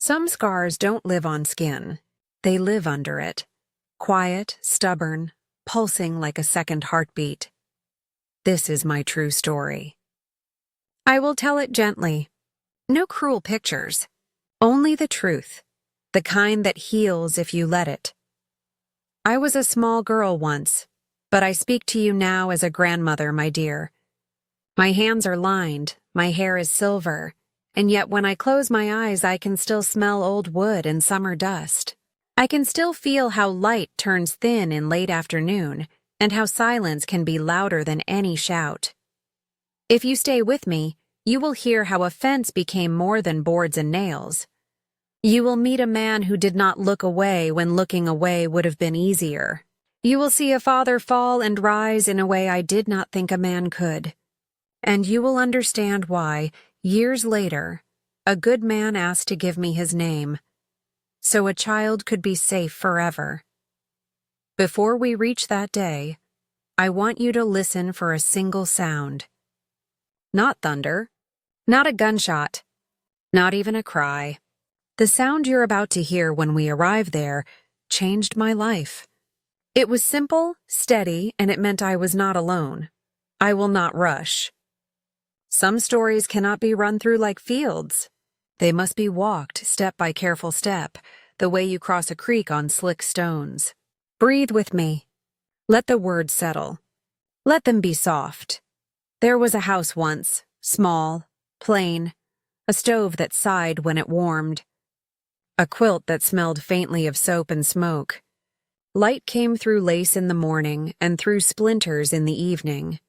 Some scars don't live on skin. They live under it. Quiet, stubborn, pulsing like a second heartbeat. This is my true story. I will tell it gently. No cruel pictures. Only the truth. The kind that heals if you let it. I was a small girl once, but I speak to you now as a grandmother, my dear. My hands are lined, my hair is silver, and yet when I close my eyes I can still smell old wood and summer dust. I can still feel how light turns thin in late afternoon, and how silence can be louder than any shout. If you stay with me, you will hear how a fence became more than boards and nails. You will meet a man who did not look away when looking away would have been easier. You will see a father fall and rise in a way I did not think a man could. And you will understand why, years later, a good man asked to give me his name, so a child could be safe forever. Before we reach that day, I want you to listen for a single sound. Not thunder, not a gunshot, not even a cry. The sound you're about to hear when we arrive there changed my life. It was simple, steady, and it meant I was not alone. I will not rush. Some stories cannot be run through like fields. They must be walked step by careful step, the way you cross a creek on slick stones. Breathe with me. Let the words settle. Let them be soft. There was a house once, small, plain, a stove that sighed when it warmed, a quilt that smelled faintly of soap and smoke. Light came through lace in the morning and through splinters in the evening.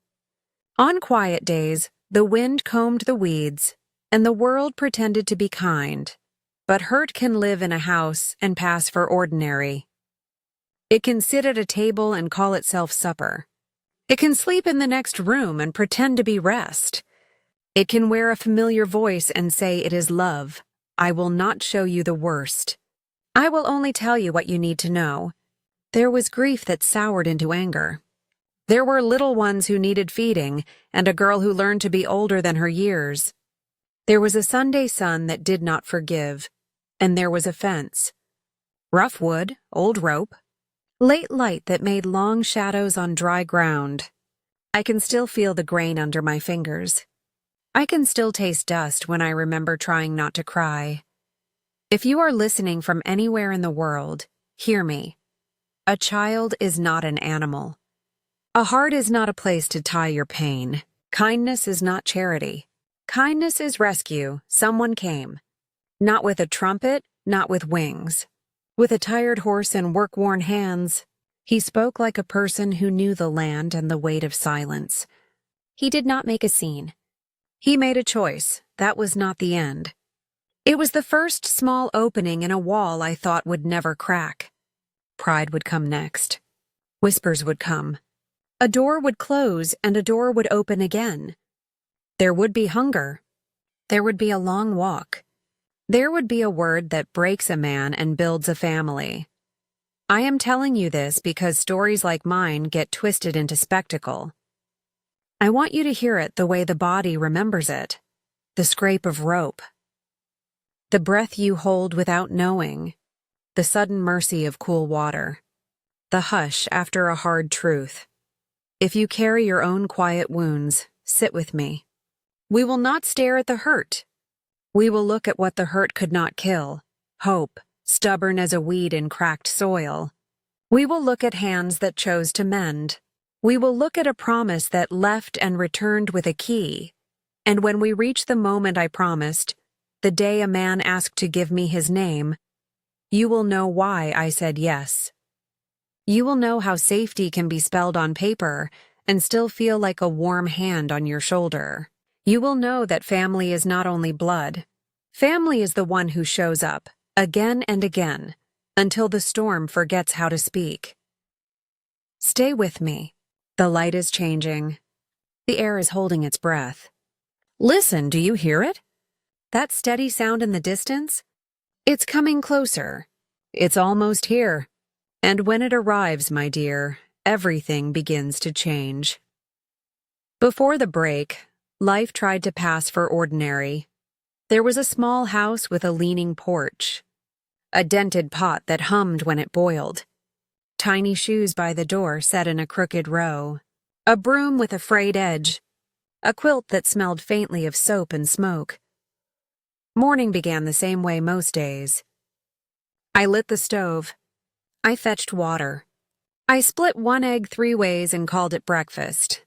On quiet days, the wind combed the weeds, and the world pretended to be kind. But hurt can live in a house and pass for ordinary. It can sit at a table and call itself supper. It can sleep in the next room and pretend to be rest. It can wear a familiar voice and say it is love. I will not show you the worst. I will only tell you what you need to know. There was grief that soured into anger. There were little ones who needed feeding, and a girl who learned to be older than her years. There was a Sunday sun that did not forgive, and there was a fence. Rough wood, old rope, late light that made long shadows on dry ground. I can still feel the grain under my fingers. I can still taste dust when I remember trying not to cry. If you are listening from anywhere in the world, hear me. A child is not an animal. A heart is not a place to tie your pain. Kindness is not charity. Kindness is rescue. Someone came. Not with a trumpet, not with wings. With a tired horse and work-worn hands, he spoke like a person who knew the land and the weight of silence. He did not make a scene. He made a choice. That was not the end. It was the first small opening in a wall I thought would never crack. Pride would come next. Whispers would come. A door would close and a door would open again. There would be hunger. There would be a long walk. There would be a word that breaks a man and builds a family. I am telling you this because stories like mine get twisted into spectacle. I want you to hear it the way the body remembers it. The scrape of rope. The breath you hold without knowing. The sudden mercy of cool water. The hush after a hard truth. If you carry your own quiet wounds, sit with me. We will not stare at the hurt. We will look at what the hurt could not kill. Hope, stubborn as a weed in cracked soil. We will look at hands that chose to mend. We will look at a promise that left and returned with a key. And when we reach the moment I promised, the day a man asked to give me his name, you will know why I said yes. You will know how safety can be spelled on paper and still feel like a warm hand on your shoulder. You will know that family is not only blood. Family is the one who shows up, again and again, until the storm forgets how to speak. Stay with me. The light is changing. The air is holding its breath. Listen, do you hear it? That steady sound in the distance? It's coming closer. It's almost here. And when it arrives, my dear, everything begins to change. Before the break, life tried to pass for ordinary. There was a small house with a leaning porch, a dented pot that hummed when it boiled, tiny shoes by the door set in a crooked row, a broom with a frayed edge, a quilt that smelled faintly of soap and smoke. Morning began the same way most days. I lit the stove. I fetched water. I split one egg 3 ways and called it breakfast.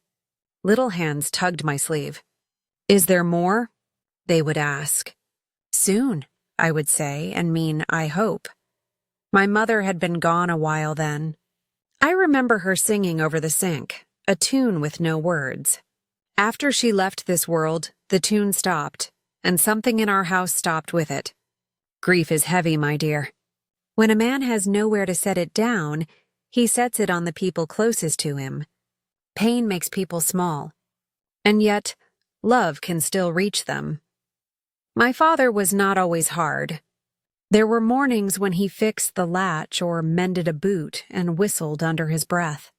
Little hands tugged my sleeve. "Is there more?" they would ask. "Soon," I would say, and mean I hope. My mother had been gone a while then. I remember her singing over the sink, a tune with no words. After she left this world, the tune stopped, and something in our house stopped with it. Grief is heavy, my dear. When a man has nowhere to set it down, he sets it on the people closest to him. Pain makes people small, and yet love can still reach them. My father was not always hard. There were mornings when he fixed the latch or mended a boot and whistled under his breath.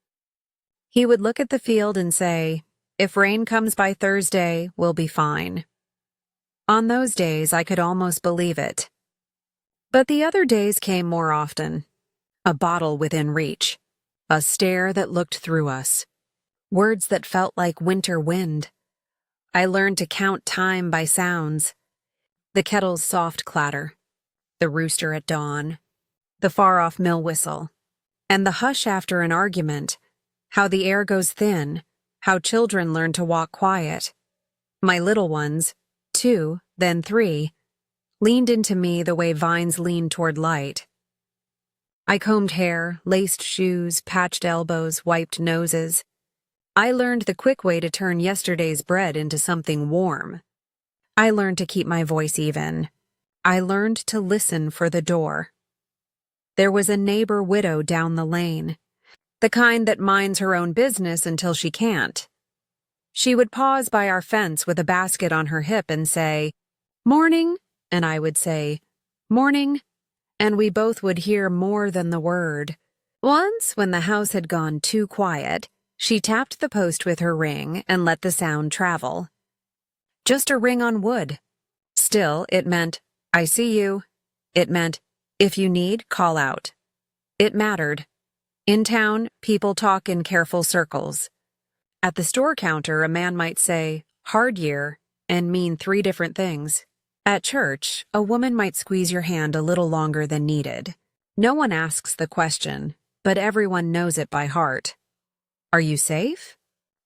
He would look at the field and say, "If rain comes by Thursday, we'll be fine." On those days, I could almost believe it. But the other days came more often. A bottle within reach, a stare that looked through us, words that felt like winter wind. I learned to count time by sounds. The kettle's soft clatter, the rooster at dawn, the far-off mill whistle, and the hush after an argument, how the air goes thin, how children learn to walk quiet. My little ones, 2, then 3, leaned into me the way vines lean toward light. I combed hair, laced shoes, patched elbows, wiped noses. I learned the quick way to turn yesterday's bread into something warm. I learned to keep my voice even. I learned to listen for the door. There was a neighbor widow down the lane, the kind that minds her own business until she can't. She would pause by our fence with a basket on her hip and say, "Morning," and I would say, "Morning," and we both would hear more than the word. Once, when the house had gone too quiet, she tapped the post with her ring and let the sound travel. Just a ring on wood. Still, it meant, "I see you." It meant, "If you need, call out." It mattered. In town, people talk in careful circles. At the store counter, a man might say, "Hard year," and mean 3 different things. At church, a woman might squeeze your hand a little longer than needed. No one asks the question, but everyone knows it by heart. Are you safe?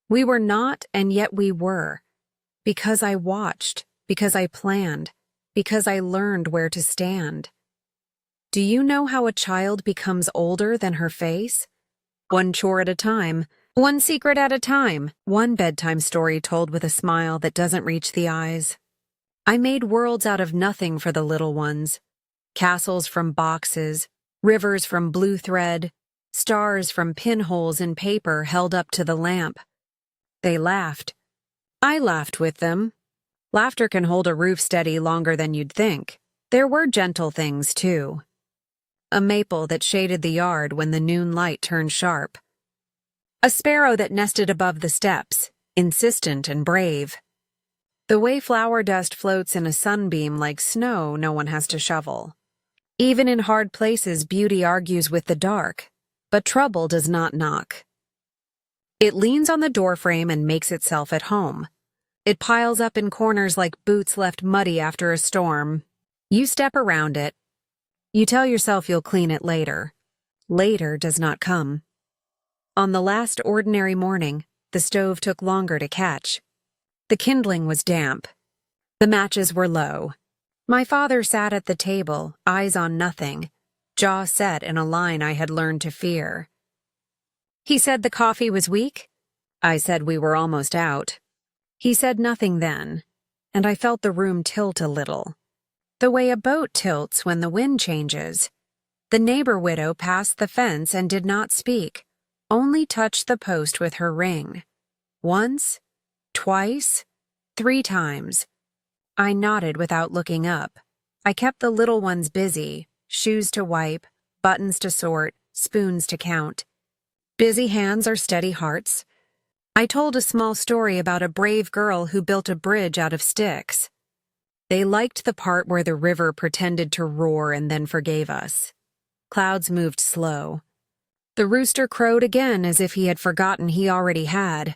We were not, and yet we were. Because I watched, because I planned, because I learned where to stand. Do you know how a child becomes older than her face? One chore at a time, one secret at a time, one bedtime story told with a smile that doesn't reach the eyes. I made worlds out of nothing for the little ones. Castles from boxes, rivers from blue thread, stars from pinholes in paper held up to the lamp. They laughed. I laughed with them. Laughter can hold a roof steady longer than you'd think. There were gentle things, too. A maple that shaded the yard when the noon light turned sharp. A sparrow that nested above the steps, insistent and brave. The way flower dust floats in a sunbeam like snow no one has to shovel. Even in hard places, beauty argues with the dark, but trouble does not knock. It leans on the doorframe and makes itself at home. It piles up in corners like boots left muddy after a storm. You step around it. You tell yourself you'll clean it later. Later does not come. On the last ordinary morning, the stove took longer to catch. The kindling was damp. The matches were low. My father sat at the table, eyes on nothing, jaw set in a line I had learned to fear. He said the coffee was weak. I said we were almost out. He said nothing then, and I felt the room tilt a little. The way a boat tilts when the wind changes. The neighbor widow passed the fence and did not speak, only touched the post with her ring. Once, twice, 3 times. I nodded without looking up. I kept the little ones busy, shoes to wipe, buttons to sort, spoons to count. Busy hands are steady hearts. I told a small story about a brave girl who built a bridge out of sticks. They liked the part where the river pretended to roar and then forgave us. Clouds moved slow. The rooster crowed again as if he had forgotten he already had.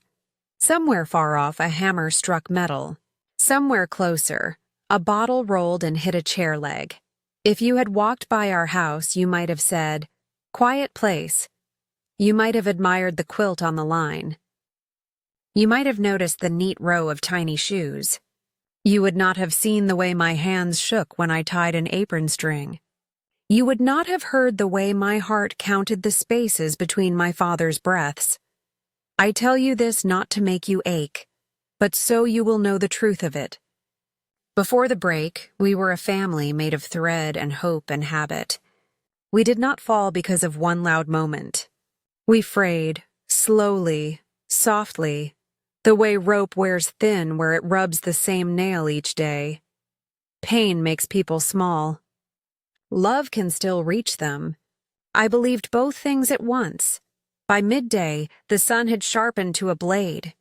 Somewhere far off, a hammer struck metal. Somewhere closer, a bottle rolled and hit a chair leg. If you had walked by our house, you might have said, "Quiet place." You might have admired the quilt on the line. You might have noticed the neat row of tiny shoes. You would not have seen the way my hands shook when I tied an apron string. You would not have heard the way my heart counted the spaces between my father's breaths. I tell you this not to make you ache, but so you will know the truth of it. Before the break, we were a family made of thread and hope and habit. We did not fall because of one loud moment. We frayed, slowly, softly, the way rope wears thin where it rubs the same nail each day. Pain makes people small. Love can still reach them. I believed both things at once. By midday, the sun had sharpened to a blade.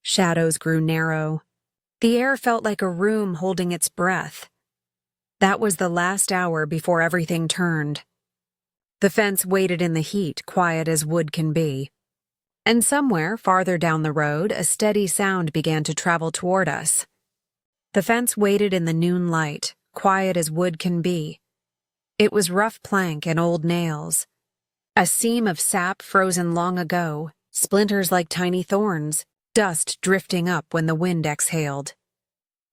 Shadows grew narrow. The air felt like a room holding its breath. That was the last hour before everything turned. The fence waited in the heat, quiet as wood can be. And somewhere, farther down the road, a steady sound began to travel toward us. The fence waited in the noon light, quiet as wood can be. It was rough plank and old nails. A seam of sap frozen long ago, splinters like tiny thorns, dust drifting up when the wind exhaled.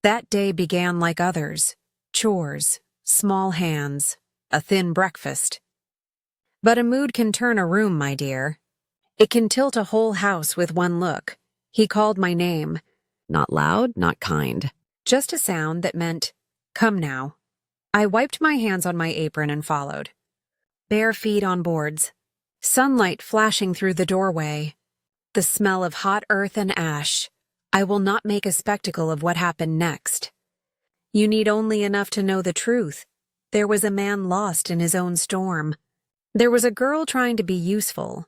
That day began like others, chores, small hands, a thin breakfast. But a mood can turn a room, my dear. It can tilt a whole house with one look. He called my name. Not loud, not kind. Just a sound that meant, "Come now." I wiped my hands on my apron and followed. Bare feet on boards. Sunlight flashing through the doorway. The smell of hot earth and ash. I will not make a spectacle of what happened next. You need only enough to know the truth. There was a man lost in his own storm. There was a girl trying to be useful.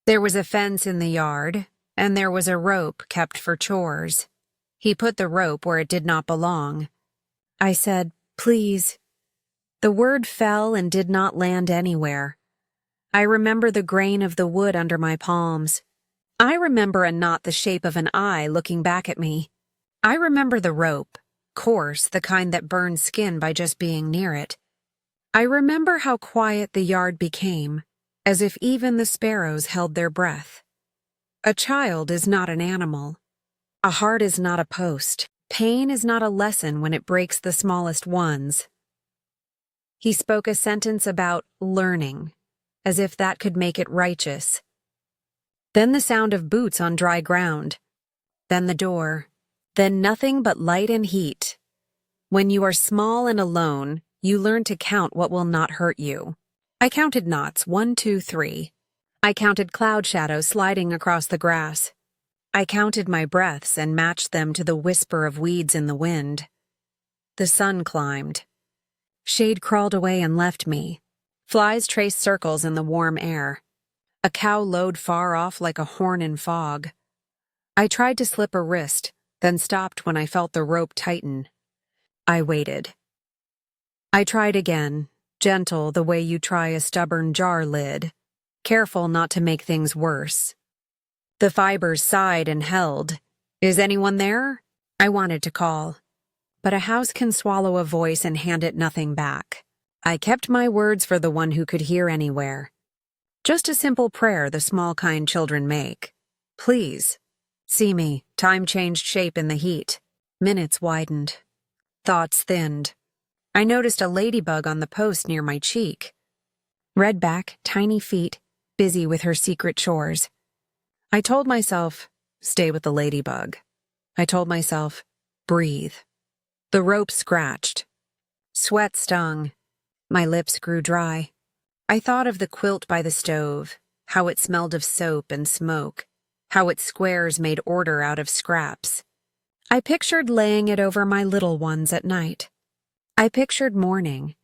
There was a fence in the yard, and there was a rope kept for chores. He put the rope where it did not belong. I said, "Please." The word fell and did not land anywhere. I remember the grain of the wood under my palms. I remember a knot the shape of an eye looking back at me. I remember the rope, coarse, the kind that burns skin by just being near it. I remember how quiet the yard became, as if even the sparrows held their breath. A child is not an animal. A heart is not a post. Pain is not a lesson when it breaks the smallest ones. He spoke a sentence about learning, as if that could make it righteous. Then the sound of boots on dry ground. Then the door. Then nothing but light and heat. When you are small and alone, you learn to count what will not hurt you. I counted knots, 1, 2, 3. I counted cloud shadows sliding across the grass. I counted my breaths and matched them to the whisper of weeds in the wind. The sun climbed. Shade crawled away and left me. Flies traced circles in the warm air. A cow lowed far off like a horn in fog. I tried to slip a wrist, then stopped when I felt the rope tighten. I waited. I tried again, gentle the way you try a stubborn jar lid, careful not to make things worse. The fibers sighed and held. "Is anyone there?" I wanted to call. But a house can swallow a voice and hand it nothing back. I kept my words for the one who could hear anywhere. Just a simple prayer the small kind children make. Please. See me. Time changed shape in the heat. Minutes widened. Thoughts thinned. I noticed a ladybug on the post near my cheek. Red back, tiny feet, busy with her secret chores. I told myself, stay with the ladybug. I told myself, breathe. The rope scratched. Sweat stung. My lips grew dry. I thought of the quilt by the stove, how it smelled of soap and smoke, how its squares made order out of scraps. I pictured laying it over my little ones at night. I pictured mourning,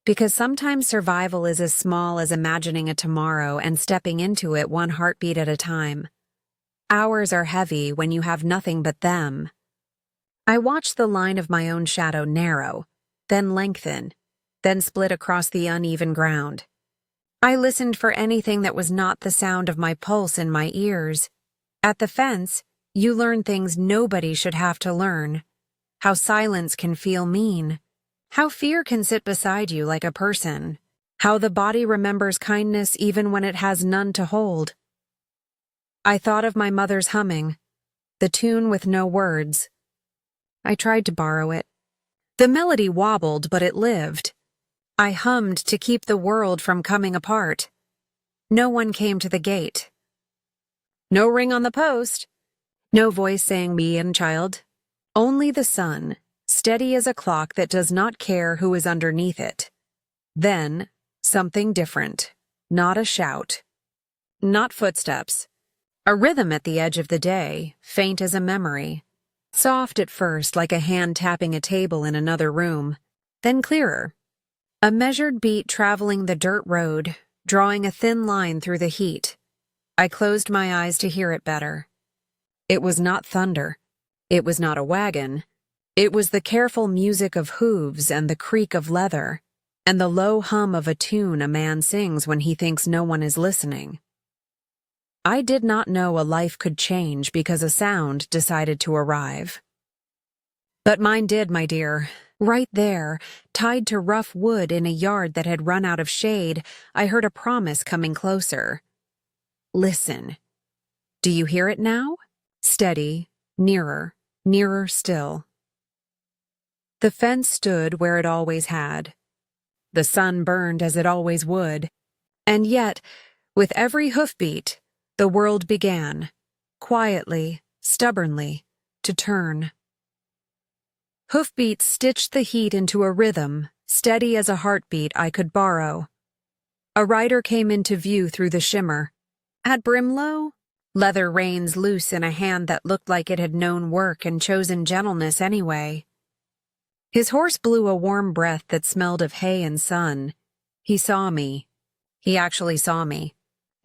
because sometimes survival is as small as imagining a tomorrow and stepping into it one heartbeat at a time. Hours are heavy when you have nothing but them. I watched the line of my own shadow narrow, then lengthen, then split across the uneven ground. I listened for anything that was not the sound of my pulse in my ears. At the fence, you learn things nobody should have to learn. How silence can feel mean. How fear can sit beside you like a person. How the body remembers kindness even when it has none to hold. I thought of my mother's humming, the tune with no words. I tried to borrow it. The melody wobbled, but it lived. I hummed to keep the world from coming apart. No one came to the gate. No ring on the post. No voice saying me and child. Only the sun, steady as a clock that does not care who is underneath it. Then, something different. Not a shout. Not footsteps. A rhythm at the edge of the day, faint as a memory. Soft at first, like a hand tapping a table in another room. Then clearer. A measured beat traveling the dirt road, drawing a thin line through the heat. I closed my eyes to hear it better. It was not thunder. It was not a wagon. It was the careful music of hooves and the creak of leather, and the low hum of a tune a man sings when he thinks no one is listening. I did not know a life could change because a sound decided to arrive. But mine did, my dear. Right there, tied to rough wood in a yard that had run out of shade, I heard a promise coming closer. Listen. Do you hear it now? Steady, nearer, nearer still. The fence stood where it always had. The sun burned as it always would. And yet, with every hoofbeat, the world began, quietly, stubbornly, to turn. Hoofbeats stitched the heat into a rhythm, steady as a heartbeat I could borrow. A rider came into view through the shimmer. At Brimlow, leather reins loose in a hand that looked like it had known work and chosen gentleness anyway. His horse blew a warm breath that smelled of hay and sun. He saw me. He actually saw me.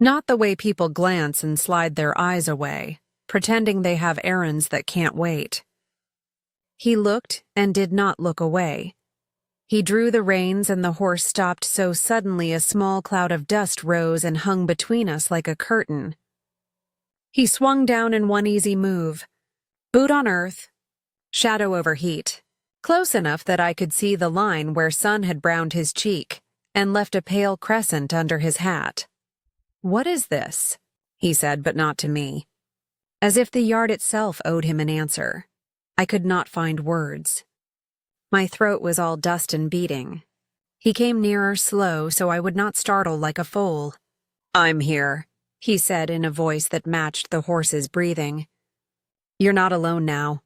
Not the way people glance and slide their eyes away, pretending they have errands that can't wait. He looked and did not look away. He drew the reins and the horse stopped so suddenly a small cloud of dust rose and hung between us like a curtain. He swung down in one easy move. Boot on earth, shadow over heat, close enough that I could see the line where sun had browned his cheek and left a pale crescent under his hat. "What is this?" he said, but not to me. As if the yard itself owed him an answer. I could not find words. My throat was all dust and beating. He came nearer slow so I would not startle like a foal. "I'm here," he said in a voice that matched the horse's breathing. "You're not alone now."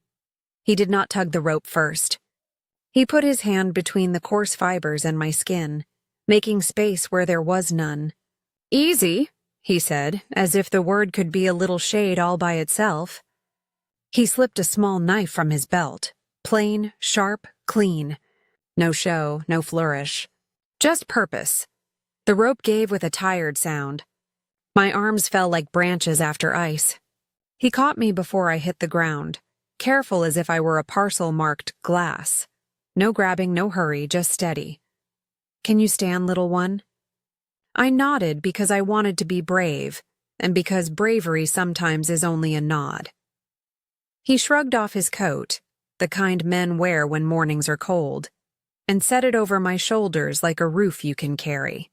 He did not tug the rope first. He put his hand between the coarse fibers and my skin, making space where there was none. "Easy," he said, as if the word could be a little shade all by itself. He slipped a small knife from his belt, plain, sharp, clean. No show, no flourish. Just purpose. The rope gave with a tired sound. My arms fell like branches after ice. He caught me before I hit the ground, careful as if I were a parcel marked glass. No grabbing, no hurry, just steady. "Can you stand, little one?" I nodded because I wanted to be brave, and because bravery sometimes is only a nod. He shrugged off his coat, the kind men wear when mornings are cold, and set it over my shoulders like a roof you can carry.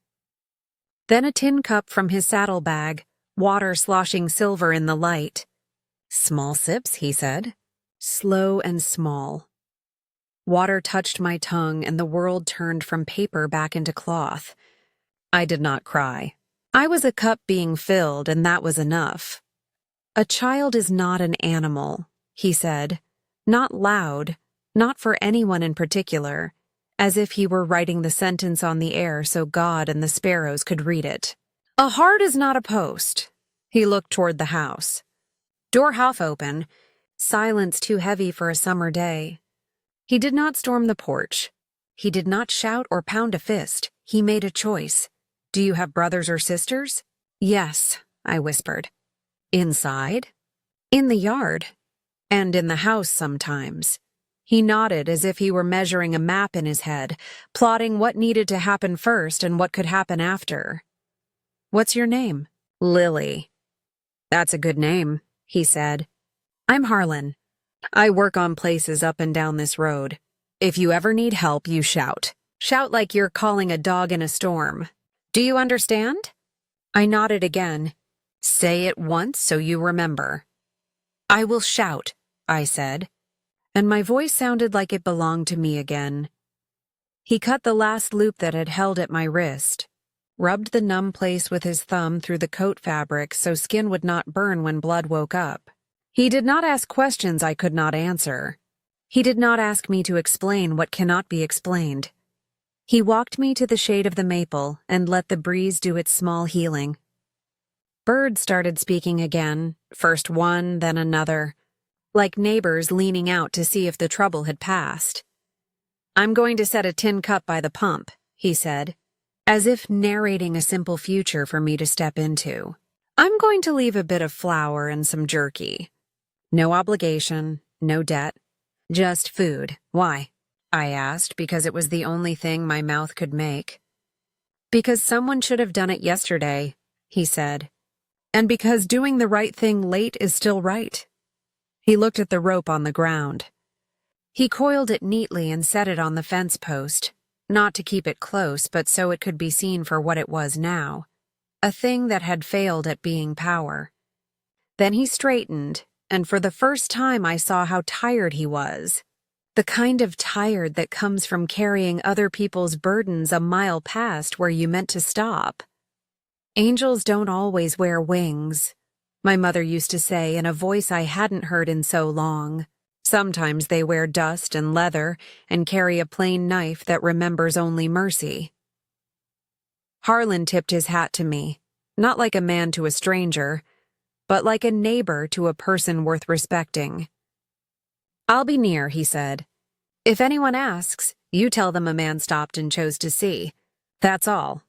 Then a tin cup from his saddlebag, water sloshing silver in the light. "Small sips," he said, slow and small. Water touched my tongue and the world turned from paper back into cloth. I did not cry. I was a cup being filled, and that was enough. "A child is not an animal," he said, not loud, not for anyone in particular, as if he were writing the sentence on the air so God and the sparrows could read it. "A heart is not a post." He looked toward the house. Door half open, silence too heavy for a summer day. He did not storm the porch. He did not shout or pound a fist. He made a choice. "Do you have brothers or sisters?" "Yes," I whispered. "Inside?" "In the yard. And in the house sometimes." He nodded as if he were measuring a map in his head, plotting what needed to happen first and what could happen after. "What's your name?" "Lily." "That's a good name," he said. "I'm Harlan. I work on places up and down this road. If you ever need help, you shout. Shout like you're calling a dog in a storm. Do you understand?" I nodded again. "Say it once so you remember." "I will shout," I said, and my voice sounded like it belonged to me again. He cut the last loop that had held at my wrist, rubbed the numb place with his thumb through the coat fabric so skin would not burn when blood woke up. He did not ask questions I could not answer. He did not ask me to explain what cannot be explained. He walked me to the shade of the maple and let the breeze do its small healing. Birds started speaking again, first one, then another, like neighbors leaning out to see if the trouble had passed. "I'm going to set a tin cup by the pump," he said, as if narrating a simple future for me to step into. "I'm going to leave a bit of flour and some jerky. No obligation, no debt, just food." "Why?" I asked, because it was the only thing my mouth could make. "Because someone should have done it yesterday," he said. "And because doing the right thing late is still right." He looked at the rope on the ground. He coiled it neatly and set it on the fence post, not to keep it close, but so it could be seen for what it was now, a thing that had failed at being power. Then he straightened, and for the first time I saw how tired he was. The kind of tired that comes from carrying other people's burdens a mile past where you meant to stop. "Angels don't always wear wings," my mother used to say in a voice I hadn't heard in so long. "Sometimes they wear dust and leather and carry a plain knife that remembers only mercy." Harlan tipped his hat to me, not like a man to a stranger, but like a neighbor to a person worth respecting. "I'll be near," he said. "If anyone asks, you tell them a man stopped and chose to see. That's all."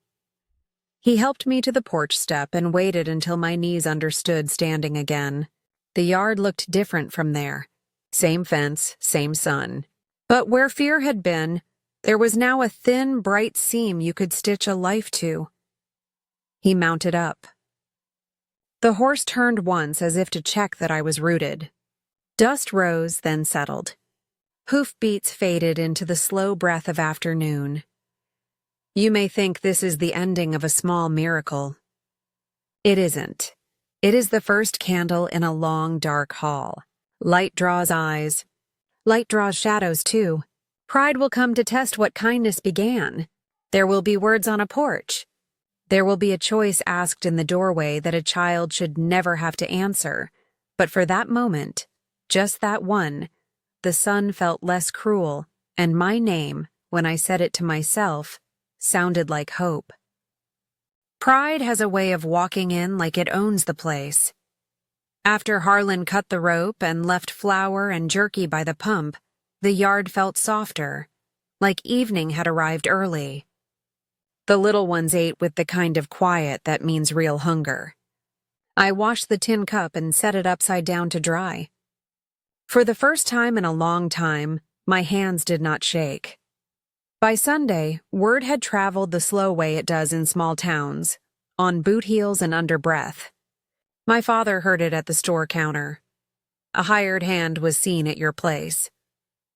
He helped me to the porch step and waited until my knees understood standing again. The yard looked different from there. Same fence, same sun. But where fear had been, there was now a thin, bright seam you could stitch a life to. He mounted up. The horse turned once as if to check that I was rooted. Dust rose, then settled. Hoofbeats faded into the slow breath of afternoon. You may think this is the ending of a small miracle. It isn't. It is the first candle in a long, dark hall. Light draws eyes. Light draws shadows, too. Pride will come to test what kindness began. There will be words on a porch. There will be a choice asked in the doorway that a child should never have to answer. But for that moment, just that one, the sun felt less cruel, and my name, when I said it to myself, sounded like hope. Pride has a way of walking in like it owns the place. After Harlan cut the rope and left flour and jerky by the pump, the yard felt softer, like evening had arrived early. The little ones ate with the kind of quiet that means real hunger. I washed the tin cup and set it upside down to dry. For the first time in a long time, my hands did not shake. By Sunday, word had traveled the slow way it does in small towns, on boot heels and under breath. My father heard it at the store counter. "A hired hand was seen at your place."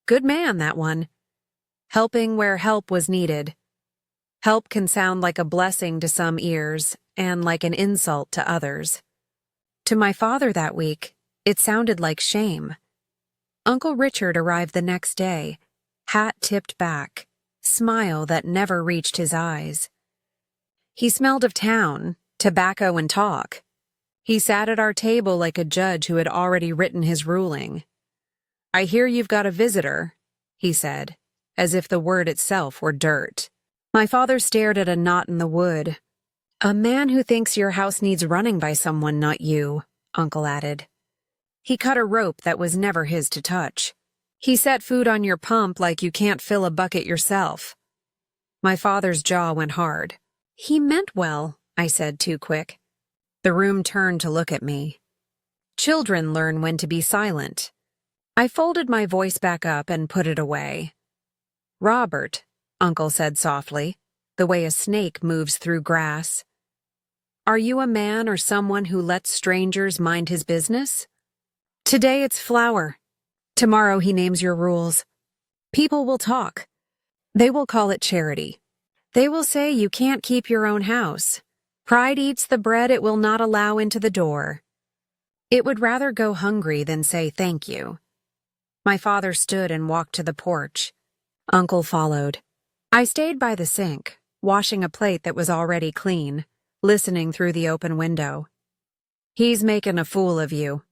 Good man, that one. Helping where help was needed. Help can sound like a blessing to some ears and like an insult to others. To my father that week, it sounded like shame. Uncle Richard arrived the next day, hat tipped back, smile that never reached his eyes. He smelled of town, tobacco, and talk. He sat at our table like a judge who had already written his ruling. "I hear you've got a visitor," he said, as if the word itself were dirt. My father stared at a knot in the wood. "A man who thinks your house needs running by someone, not you," Uncle added. He cut a rope that was never his to touch. "He set food on your pump like you can't fill a bucket yourself." My father's jaw went hard. "He meant well," I said too quick. The room turned to look at me. Children learn when to be silent. I folded my voice back up and put it away. "Robert," Uncle said softly, the way a snake moves through grass. "Are you a man or someone who lets strangers mind his business? Today it's Flower. Tomorrow he names your rules. People will talk. They will call it charity. They will say you can't keep your own house. Pride eats the bread it will not allow into the door. It would rather go hungry than say thank you." My father stood and walked to the porch. Uncle followed. I stayed by the sink, washing a plate that was already clean, listening through the open window. "He's making a fool of you,"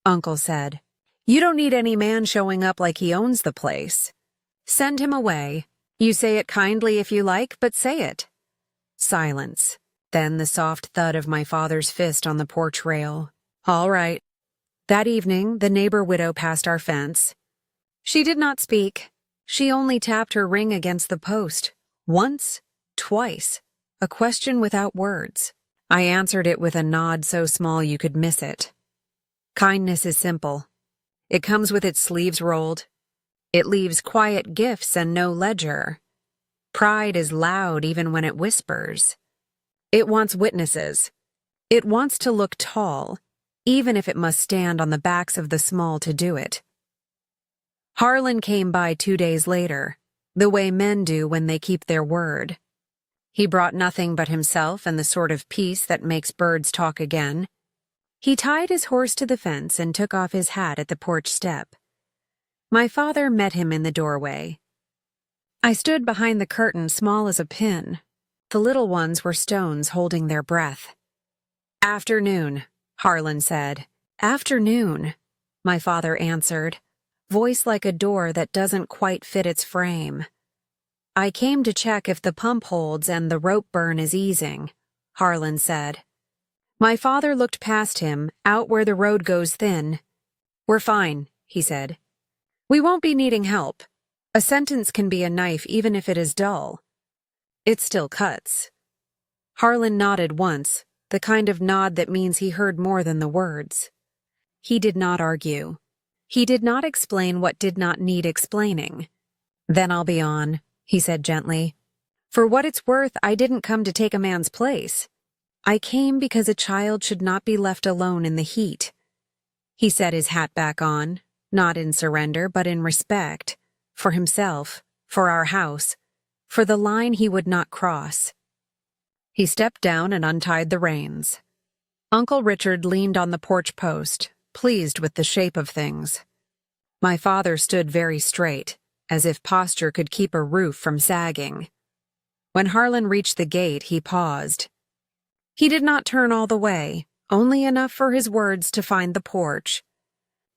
Uncle said. "You don't need any man showing up like he owns the place. Send him away. You say it kindly if you like, but say it." Silence. Then the soft thud of my father's fist on the porch rail. "All right." That evening, the neighbor widow passed our fence. She did not speak. She only tapped her ring against the post. Once, twice. A question without words. I answered it with a nod so small you could miss it. Kindness is simple. It comes with its sleeves rolled. It leaves quiet gifts and no ledger. Pride is loud even when it whispers. It wants witnesses. It wants to look tall, even if it must stand on the backs of the small to do it. Harlan came by 2 days later, the way men do when they keep their word. He brought nothing but himself and the sort of peace that makes birds talk again. He tied his horse to the fence and took off his hat at the porch step. My father met him in the doorway. I stood behind the curtain, small as a pin. The little ones were stones holding their breath. "Afternoon," Harlan said. "Afternoon," my father answered, voice like a door that doesn't quite fit its frame. "I came to check if the pump holds and the rope burn is easing," Harlan said. My father looked past him, out where the road goes thin. "We're fine," he said. "We won't be needing help. A sentence can be a knife even if it is dull. It still cuts." Harlan nodded once, the kind of nod that means he heard more than the words. He did not argue. He did not explain what did not need explaining. "Then I'll be on," he said gently. "For what it's worth, I didn't come to take a man's place. I came because a child should not be left alone in the heat." He set his hat back on, not in surrender but in respect, for himself, for our house, for the line he would not cross. He stepped down and untied the reins. Uncle Richard leaned on the porch post, pleased with the shape of things. My father stood very straight, as if posture could keep a roof from sagging. When Harlan reached the gate, he paused. He did not turn all the way, only enough for his words to find the porch.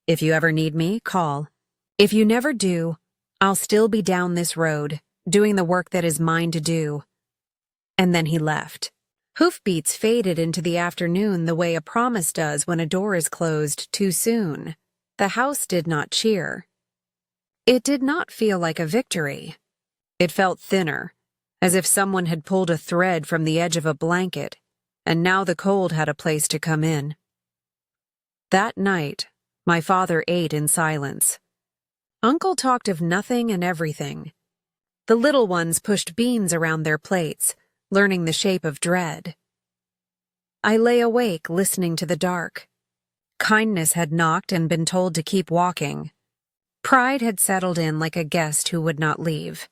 "If you ever need me, call. If you never do, I'll still be down this road, doing the work that is mine to do." And then he left. Hoofbeats faded into the afternoon the way a promise does when a door is closed too soon. The house did not cheer. It did not feel like a victory. It felt thinner, as if someone had pulled a thread from the edge of a blanket, and now the cold had a place to come in. That night, my father ate in silence. Uncle talked of nothing and everything. The little ones pushed beans around their plates, learning the shape of dread. I lay awake listening to the dark. Kindness had knocked and been told to keep walking. Pride had settled in like a guest who would not leave.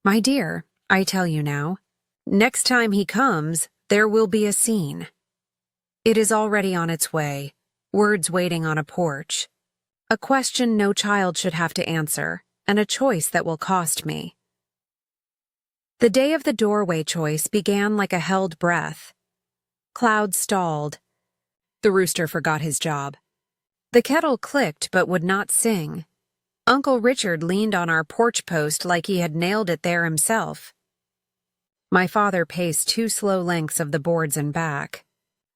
"My dear, I tell you now, next time he comes, there will be a scene. It is already on its way, words waiting on a porch. A question no child should have to answer, and a choice that will cost me." The day of the doorway choice began like a held breath. Clouds stalled. The rooster forgot his job. The kettle clicked but would not sing. Uncle Richard leaned on our porch post like he had nailed it there himself. My father paced 2 slow lengths of the boards and back.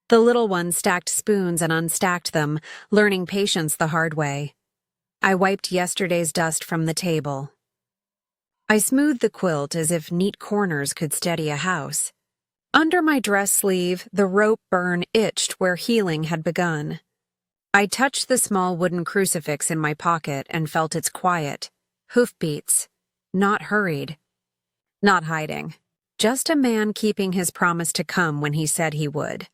The little ones stacked spoons and unstacked them, learning patience the hard way. I wiped yesterday's dust from the table. I smoothed the quilt as if neat corners could steady a house. Under my dress sleeve, the rope burn itched where healing had begun. I touched the small wooden crucifix in my pocket and felt its quiet, hoofbeats, not hurried, not hiding, just a man keeping his promise to come when he said he would.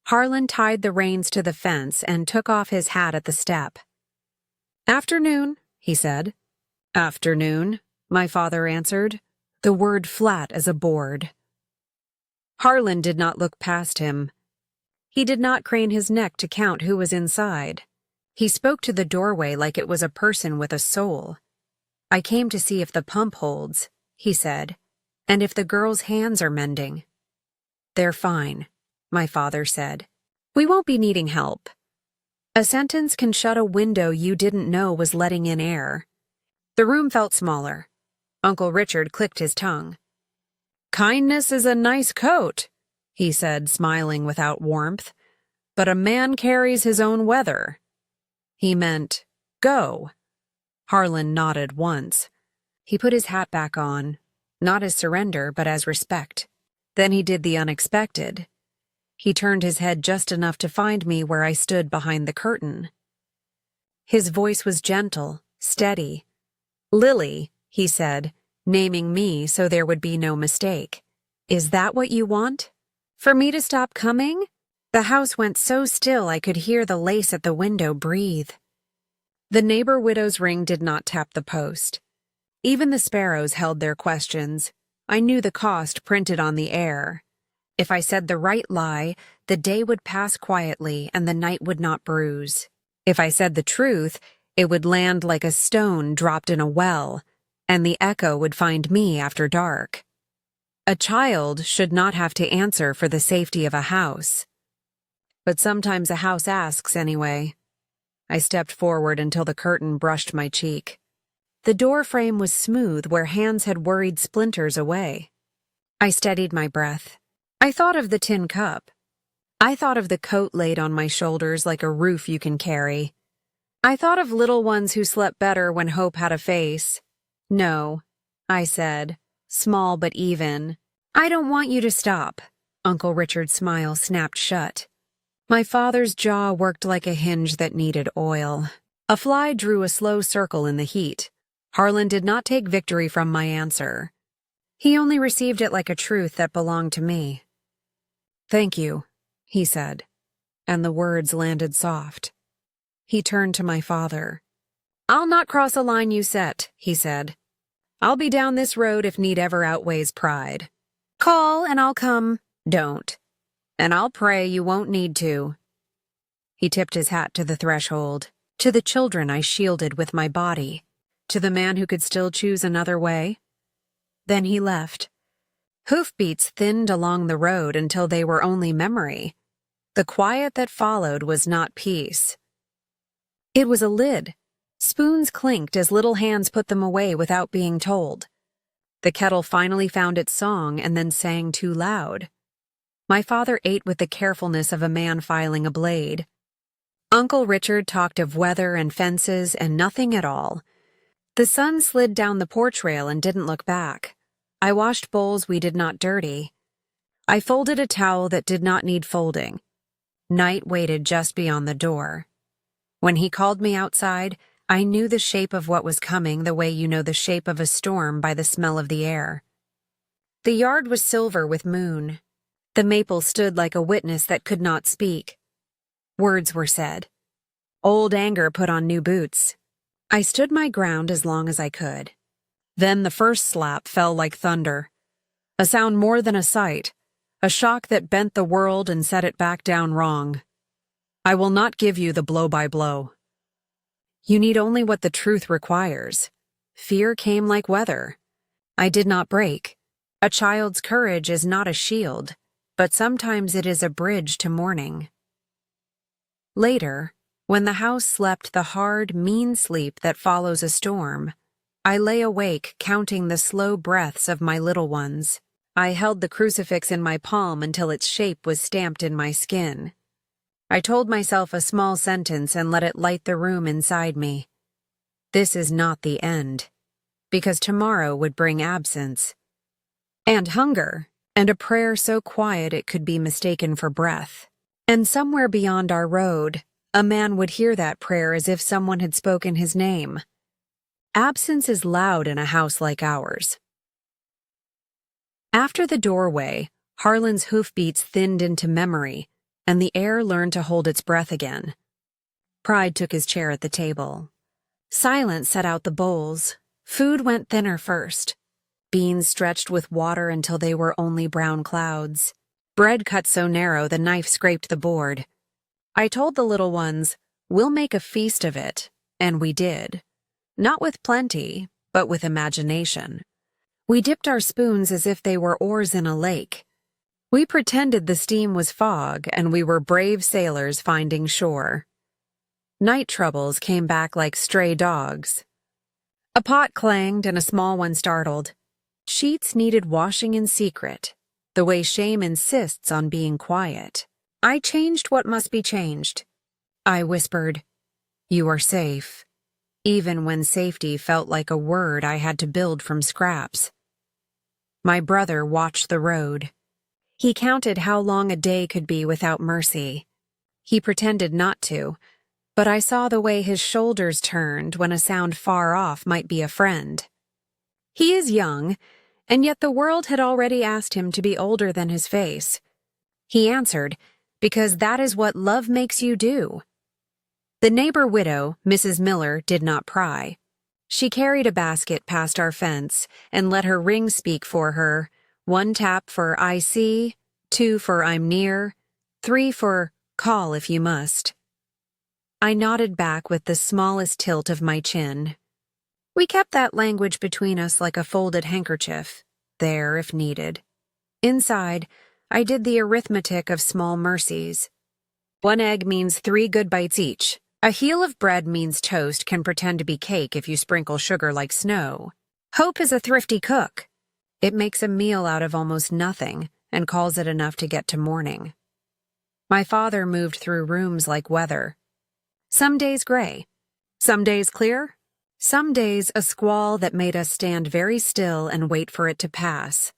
Harlan tied the reins to the fence and took off his hat at the step. "Afternoon," he said. "Afternoon," my father answered, the word flat as a board. Harlan did not look past him. He did not crane his neck to count who was inside. He spoke to the doorway like it was a person with a soul. "I came to see if the pump holds," he said, "and if the girls' hands are mending." "They're fine," my father said. "We won't be needing help." A sentence can shut a window you didn't know was letting in air. The room felt smaller. Uncle Richard clicked his tongue. "Kindness is a nice coat," he said, smiling without warmth, "but a man carries his own weather." He meant, "Go." Harlan nodded once. He put his hat back on, not as surrender, but as respect. Then he did the unexpected. He turned his head just enough to find me where I stood behind the curtain. His voice was gentle, steady. "Lily," he said, naming me so there would be no mistake. "Is that what you want? For me to stop coming?" The house went so still I could hear the lace at the window breathe. The neighbor widow's ring did not tap the post. Even the sparrows held their questions. I knew the cost printed on the air. If I said the right lie, the day would pass quietly and the night would not bruise. If I said the truth, it would land like a stone dropped in a well, and the echo would find me after dark. A child should not have to answer for the safety of a house. But sometimes a house asks anyway. I stepped forward until the curtain brushed my cheek. The door frame was smooth where hands had worried splinters away. I steadied my breath. I thought of the tin cup. I thought of the coat laid on my shoulders like a roof you can carry. I thought of little ones who slept better when hope had a face. "No," I said, small but even. "I don't want you to stop." Uncle Richard's smile snapped shut. My father's jaw worked like a hinge that needed oil. A fly drew a slow circle in the heat. Harlan did not take victory from my answer. He only received it like a truth that belonged to me. "Thank you," he said, and the words landed soft. He turned to my father. "I'll not cross a line you set," he said. "I'll be down this road if need ever outweighs pride. Call and I'll come. Don't. And I'll pray you won't need to." He tipped his hat to the threshold, to the children I shielded with my body, to the man who could still choose another way. Then he left. Hoofbeats thinned along the road until they were only memory. The quiet that followed was not peace. It was a lid. Spoons clinked as little hands put them away without being told. The kettle finally found its song and then sang too loud. My father ate with the carefulness of a man filing a blade. Uncle Richard talked of weather and fences and nothing at all. The sun slid down the porch rail and didn't look back. I washed bowls we did not dirty. I folded a towel that did not need folding. Night waited just beyond the door. When he called me outside, I knew the shape of what was coming the way you know the shape of a storm by the smell of the air. The yard was silver with moon. The maple stood like a witness that could not speak. Words were said. Old anger put on new boots. I stood my ground as long as I could. Then the first slap fell like thunder. A sound more than a sight, a shock that bent the world and set it back down wrong. I will not give you the blow-by-blow. You need only what the truth requires. Fear came like weather. I did not break. A child's courage is not a shield, but sometimes it is a bridge to morning. Later, when the house slept the hard, mean sleep that follows a storm, I lay awake counting the slow breaths of my little ones. I held the crucifix in my palm until its shape was stamped in my skin. I told myself a small sentence and let it light the room inside me. This is not the end, because tomorrow would bring absence, and hunger, and a prayer so quiet it could be mistaken for breath. And somewhere beyond our road, A man would hear that prayer as if someone had spoken his name. Absence is loud in a house like ours. After the doorway, Harlan's hoofbeats thinned into memory, and the air learned to hold its breath again. Pride took his chair at the table. Silence set out the bowls. Food went thinner first. Beans stretched with water until they were only brown clouds. Bread cut so narrow the knife scraped the board. I told the little ones, "We'll make a feast of it," and we did. Not with plenty, but with imagination. We dipped our spoons as if they were oars in a lake. We pretended the steam was fog, and we were brave sailors finding shore. Night troubles came back like stray dogs. A pot clanged and a small one startled. Sheets needed washing in secret, the way shame insists on being quiet. I changed what must be changed. I whispered, "You are safe," even when safety felt like a word I had to build from scraps. My brother watched the road. He counted how long a day could be without mercy. He pretended not to, but I saw the way his shoulders turned when a sound far off might be a friend. He is young, and yet the world had already asked him to be older than his face. He answered, because that is what love makes you do. The neighbor widow, Mrs. Miller, did not pry. She carried a basket past our fence and let her ring speak for her. 1 tap for "I see," 2 for "I'm near," 3 for "Call if you must." I nodded back with the smallest tilt of my chin. We kept that language between us like a folded handkerchief, there if needed. Inside, I did the arithmetic of small mercies. 1 egg means 3 good bites each. A heel of bread means toast can pretend to be cake if you sprinkle sugar like snow. Hope is a thrifty cook. It makes a meal out of almost nothing and calls it enough to get to morning. My father moved through rooms like weather. Some days gray, some days clear, some days a squall that made us stand very still and wait for it to pass.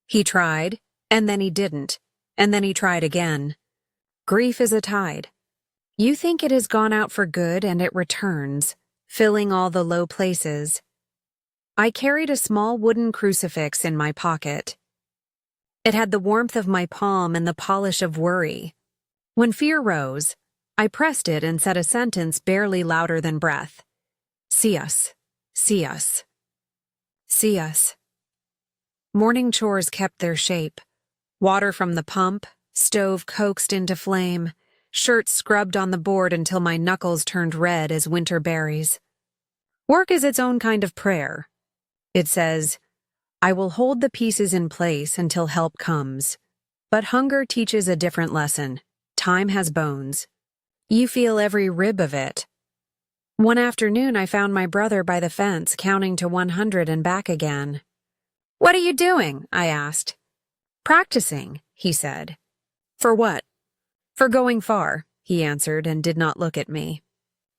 He tried, and then he didn't, and then he tried again. Grief is a tide. You think it has gone out for good and it returns, filling all the low places. I carried a small wooden crucifix in my pocket. It had the warmth of my palm and the polish of worry. When fear rose, I pressed it and said a sentence barely louder than breath. See us, see us, see us. Morning chores kept their shape. Water from the pump, stove coaxed into flame, shirt scrubbed on the board until my knuckles turned red as winter berries. Work is its own kind of prayer. It says, "I will hold the pieces in place until help comes." But hunger teaches a different lesson. Time has bones. You feel every rib of it. One afternoon I found my brother by the fence counting to 100 and back again. "What are you doing?" I asked. "Practicing," he said. "For what?" "For going far," he answered and did not look at me.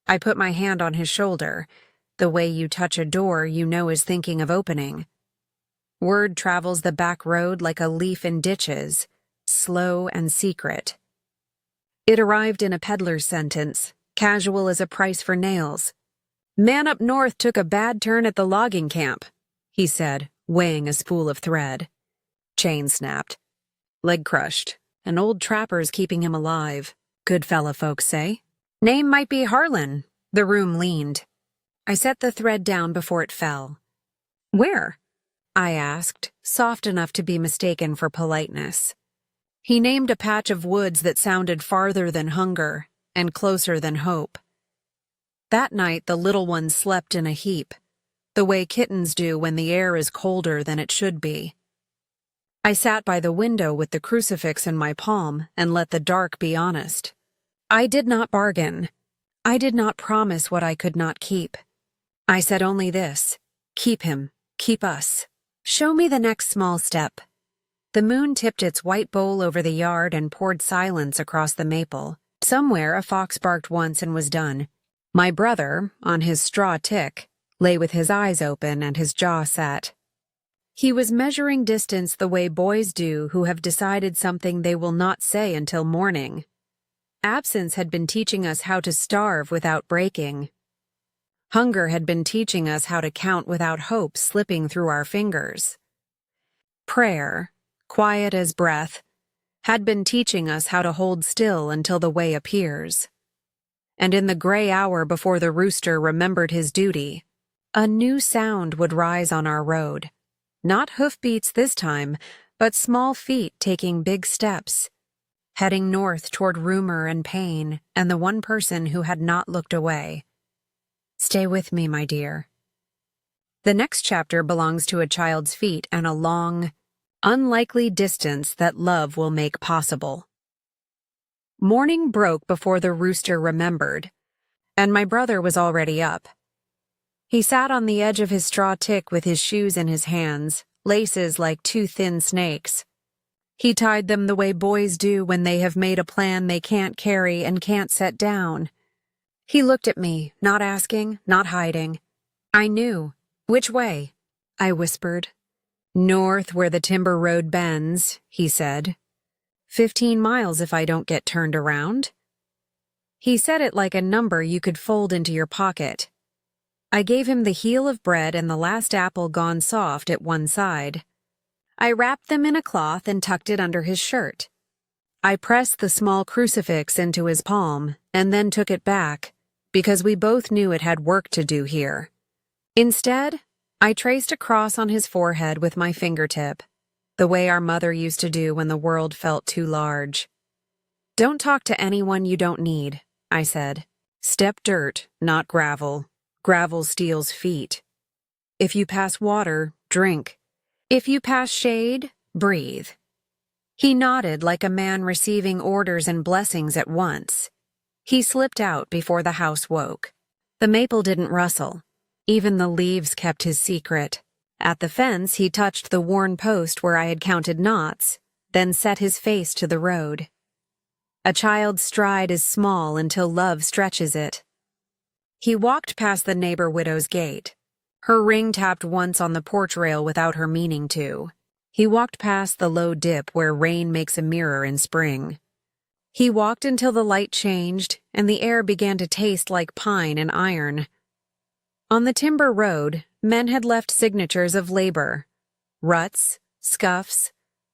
I put my hand on his shoulder, the way you touch a door you know is thinking of opening. Word travels the back road like a leaf in ditches, slow and secret. It arrived in a peddler's sentence, casual as a price for nails. "Man up north took a bad turn at the logging camp," he said, weighing a spool of thread. Chain snapped. Leg crushed. An old trapper's keeping him alive. Good fella, folks say. Name might be Harlan. The room leaned. I set the thread down before it fell. "Where?" I asked, soft enough to be mistaken for politeness. He named a patch of woods that sounded farther than hunger and closer than hope. That night the little ones slept in a heap, the way kittens do when the air is colder than it should be. I sat by the window with the crucifix in my palm and let the dark be honest. I did not bargain. I did not promise what I could not keep. I said only this: keep him, keep us. Show me the next small step. The moon tipped its white bowl over the yard and poured silence across the maple. Somewhere a fox barked once and was done. My brother, on his straw tick, lay with his eyes open and his jaw set. He was measuring distance the way boys do who have decided something they will not say until morning. Absence had been teaching us how to starve without breaking. Hunger had been teaching us how to count without hope slipping through our fingers. Prayer, quiet as breath, had been teaching us how to hold still until the way appears. And in the gray hour before the rooster remembered his duty, a new sound would rise on our road. Not hoofbeats this time, but small feet taking big steps, heading north toward rumor and pain and the one person who had not looked away. Stay with me, my dear. The next chapter belongs to a child's feet and a long, unlikely distance that love will make possible. Morning broke before the rooster remembered, and my brother was already up. He sat on the edge of his straw tick with his shoes in his hands, laces like two thin snakes. He tied them the way boys do when they have made a plan they can't carry and can't set down. He looked at me, not asking, not hiding. I knew. Which way? I whispered. North where the timber road bends, he said. 15 miles if I don't get turned around. He said it like a number you could fold into your pocket. I gave him the heel of bread and the last apple gone soft at one side. I wrapped them in a cloth and tucked it under his shirt. I pressed the small crucifix into his palm and then took it back, because we both knew it had work to do here. Instead, I traced a cross on his forehead with my fingertip, the way our mother used to do when the world felt too large. Don't talk to anyone you don't need, I said. Step dirt, not gravel. Gravel steals feet. If you pass water, drink. If you pass shade, breathe. He nodded like a man receiving orders and blessings at once. He slipped out before the house woke. The maple didn't rustle. Even the leaves kept his secret. At the fence, he touched the worn post where I had counted knots, then set his face to the road. A child's stride is small until love stretches it. He walked past the neighbor widow's gate. Her ring tapped once on the porch rail without her meaning to. He walked past the low dip where rain makes a mirror in spring. He walked until the light changed and the air began to taste like pine and iron. On the timber road, men had left signatures of labor. Ruts, scuffs,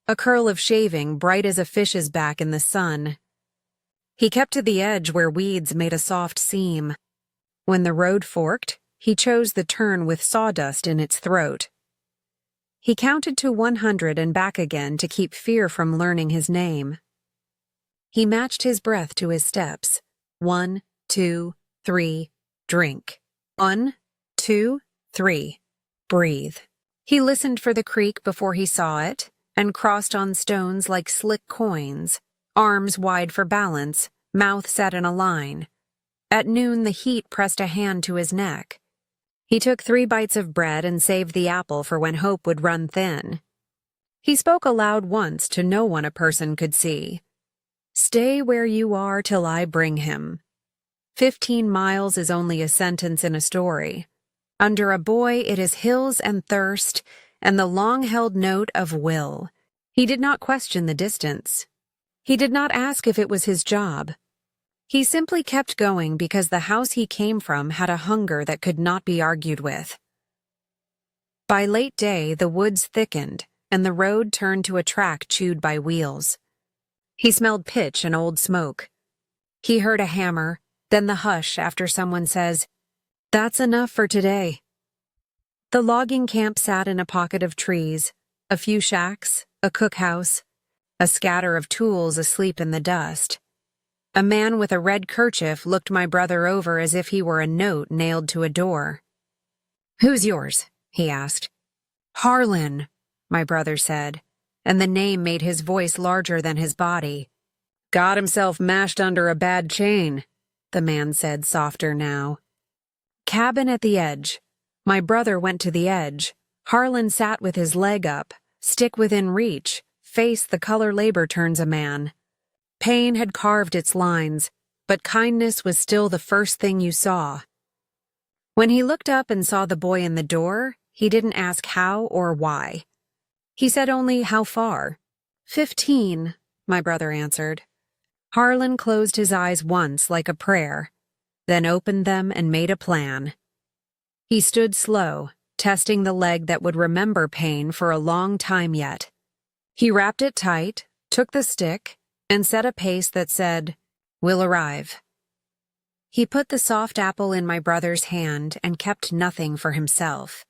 a curl of shaving bright as a fish's back in the sun. He kept to the edge where weeds made a soft seam. When the road forked, he chose the turn with sawdust in its throat. He counted to 100 and back again to keep fear from learning his name. He matched his breath to his steps. 1, 2, 3, drink. 1, 2, 3, breathe. He listened for the creek before he saw it, and crossed on stones like slick coins, arms wide for balance, mouth set in a line. At noon, the heat pressed a hand to his neck. He took 3 bites of bread and saved the apple for when hope would run thin. He spoke aloud once to no one a person could see. Stay where you are till I bring him. 15 miles is only a sentence in a story. Under a boy, it is hills and thirst and the long-held note of will. He did not question the distance. He did not ask if it was his job. He simply kept going because the house he came from had a hunger that could not be argued with. By late day, the woods thickened and the road turned to a track chewed by wheels. He smelled pitch and old smoke. He heard a hammer, then the hush after someone says, "That's enough for today." The logging camp sat in a pocket of trees, a few shacks, a cookhouse, a scatter of tools asleep in the dust. A man with a red kerchief looked my brother over as if he were a note nailed to a door. "Who's yours?" he asked. "Harlan," my brother said, and the name made his voice larger than his body. "Got himself mashed under a bad chain," the man said, softer now. Cabin at the edge. My brother went to the edge. Harlan sat with his leg up, stick within reach, face the color labor turns a man. Pain had carved its lines, but kindness was still the first thing you saw. When he looked up and saw the boy in the door, he didn't ask how or why. He said only how far. 15, my brother answered. Harlan closed his eyes once like a prayer, then opened them and made a plan. He stood slow, testing the leg that would remember pain for a long time yet. He wrapped it tight, took the stick, and set a pace that said, "We'll arrive." He put the soft apple in my brother's hand and kept nothing for himself.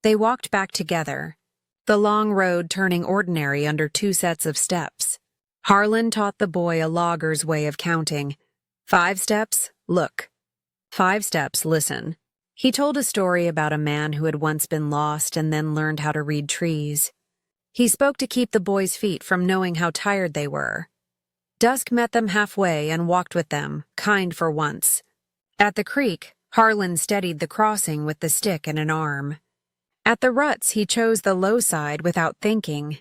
They walked back together, the long road turning ordinary under 2 sets of steps. Harlan taught the boy a logger's way of counting. 5 steps, look. 5 steps, listen. He told a story about a man who had once been lost and then learned how to read trees. He spoke to keep the boys' feet from knowing how tired they were. Dusk met them halfway and walked with them, kind for once. At the creek, Harlan steadied the crossing with the stick and an arm. At the ruts, he chose the low side without thinking.